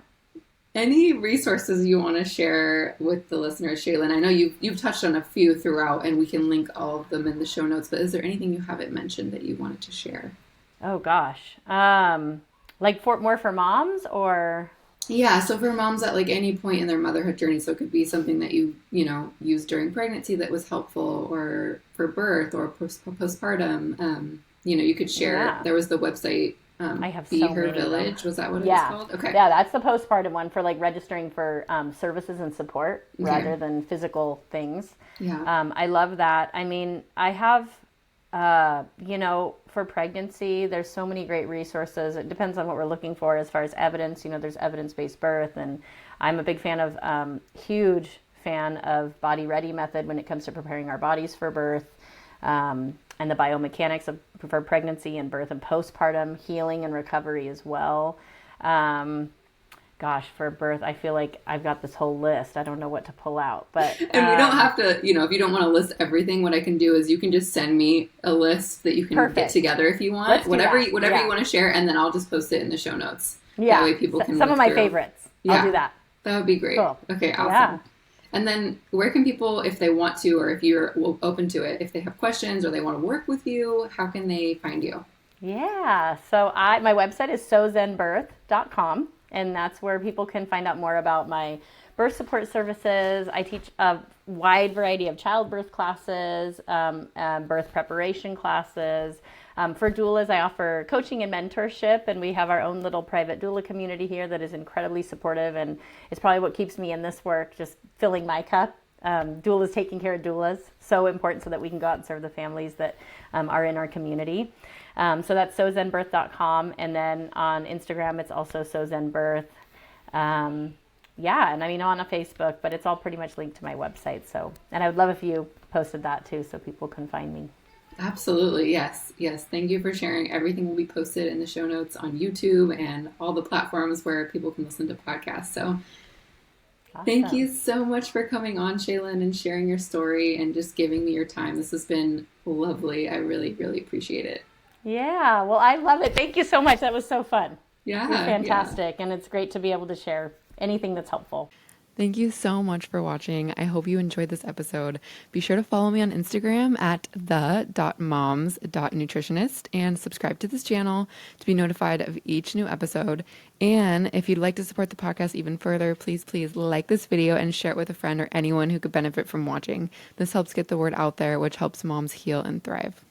Any resources you want to share with the listeners, Shalin? I know you've touched on a few throughout, and we can link all of them in the show notes, but is there anything you haven't mentioned that you wanted to share? Oh, gosh. Like more for moms or... Yeah, so for moms at like any point in their motherhood journey, so it could be something that you used during pregnancy that was helpful, or for birth or postpartum. You could share. Yeah. There was the website. I have Be so Her many Village. Was that what it was called? Okay. Yeah, that's the postpartum one for like registering for services and support rather than physical things. Yeah. I love that. I mean, I have. For pregnancy, there's so many great resources. It depends on what we're looking for as far as evidence. There's evidence-based birth, and I'm a big fan of, huge fan of Body Ready method when it comes to preparing our bodies for birth, and the biomechanics for pregnancy and birth and postpartum healing and recovery as well. Gosh, for birth, I feel like I've got this whole list. I don't know what to pull out, but and we don't have to. If you don't want to list everything, what I can do is you can just send me a list that you can get together if you want. Let's whatever you want to share, and then I'll just post it in the show notes. Yeah, that way people can. Some of my through. favorites. I'll do that. That would be great. Cool. Okay, awesome. Yeah. And then where can people, if they want to, or if you're open to it, if they have questions or they want to work with you, how can they find you? Yeah, so my website is sozenbirth.com. And that's where people can find out more about my birth support services. I teach a wide variety of childbirth classes, birth preparation classes. For doulas, I offer coaching and mentorship, and we have our own little private doula community here that is incredibly supportive, and it's probably what keeps me in this work, just filling my cup. Doulas taking care of doulas, so important so that we can go out and serve the families that are in our community. So that's sozenbirth.com, and then on Instagram it's also sozenbirth. And on a Facebook, but it's all pretty much linked to my website. So, and I would love if you posted that too, so people can find me. Absolutely, yes. Thank you for sharing. Everything will be posted in the show notes on YouTube and all the platforms where people can listen to podcasts. So. Awesome. Thank you so much for coming on, Shalin, and sharing your story and just giving me your time. This has been lovely. I really, really appreciate it. Yeah, well, I love it. Thank you so much. That was so fun. Yeah. It was fantastic. And it's great to be able to share anything that's helpful. Thank you so much for watching. I hope you enjoyed this episode. Be sure to follow me on Instagram at the.moms.nutritionist and subscribe to this channel to be notified of each new episode. And if you'd like to support the podcast even further, please like this video and share it with a friend or anyone who could benefit from watching. This helps get the word out there, which helps moms heal and thrive.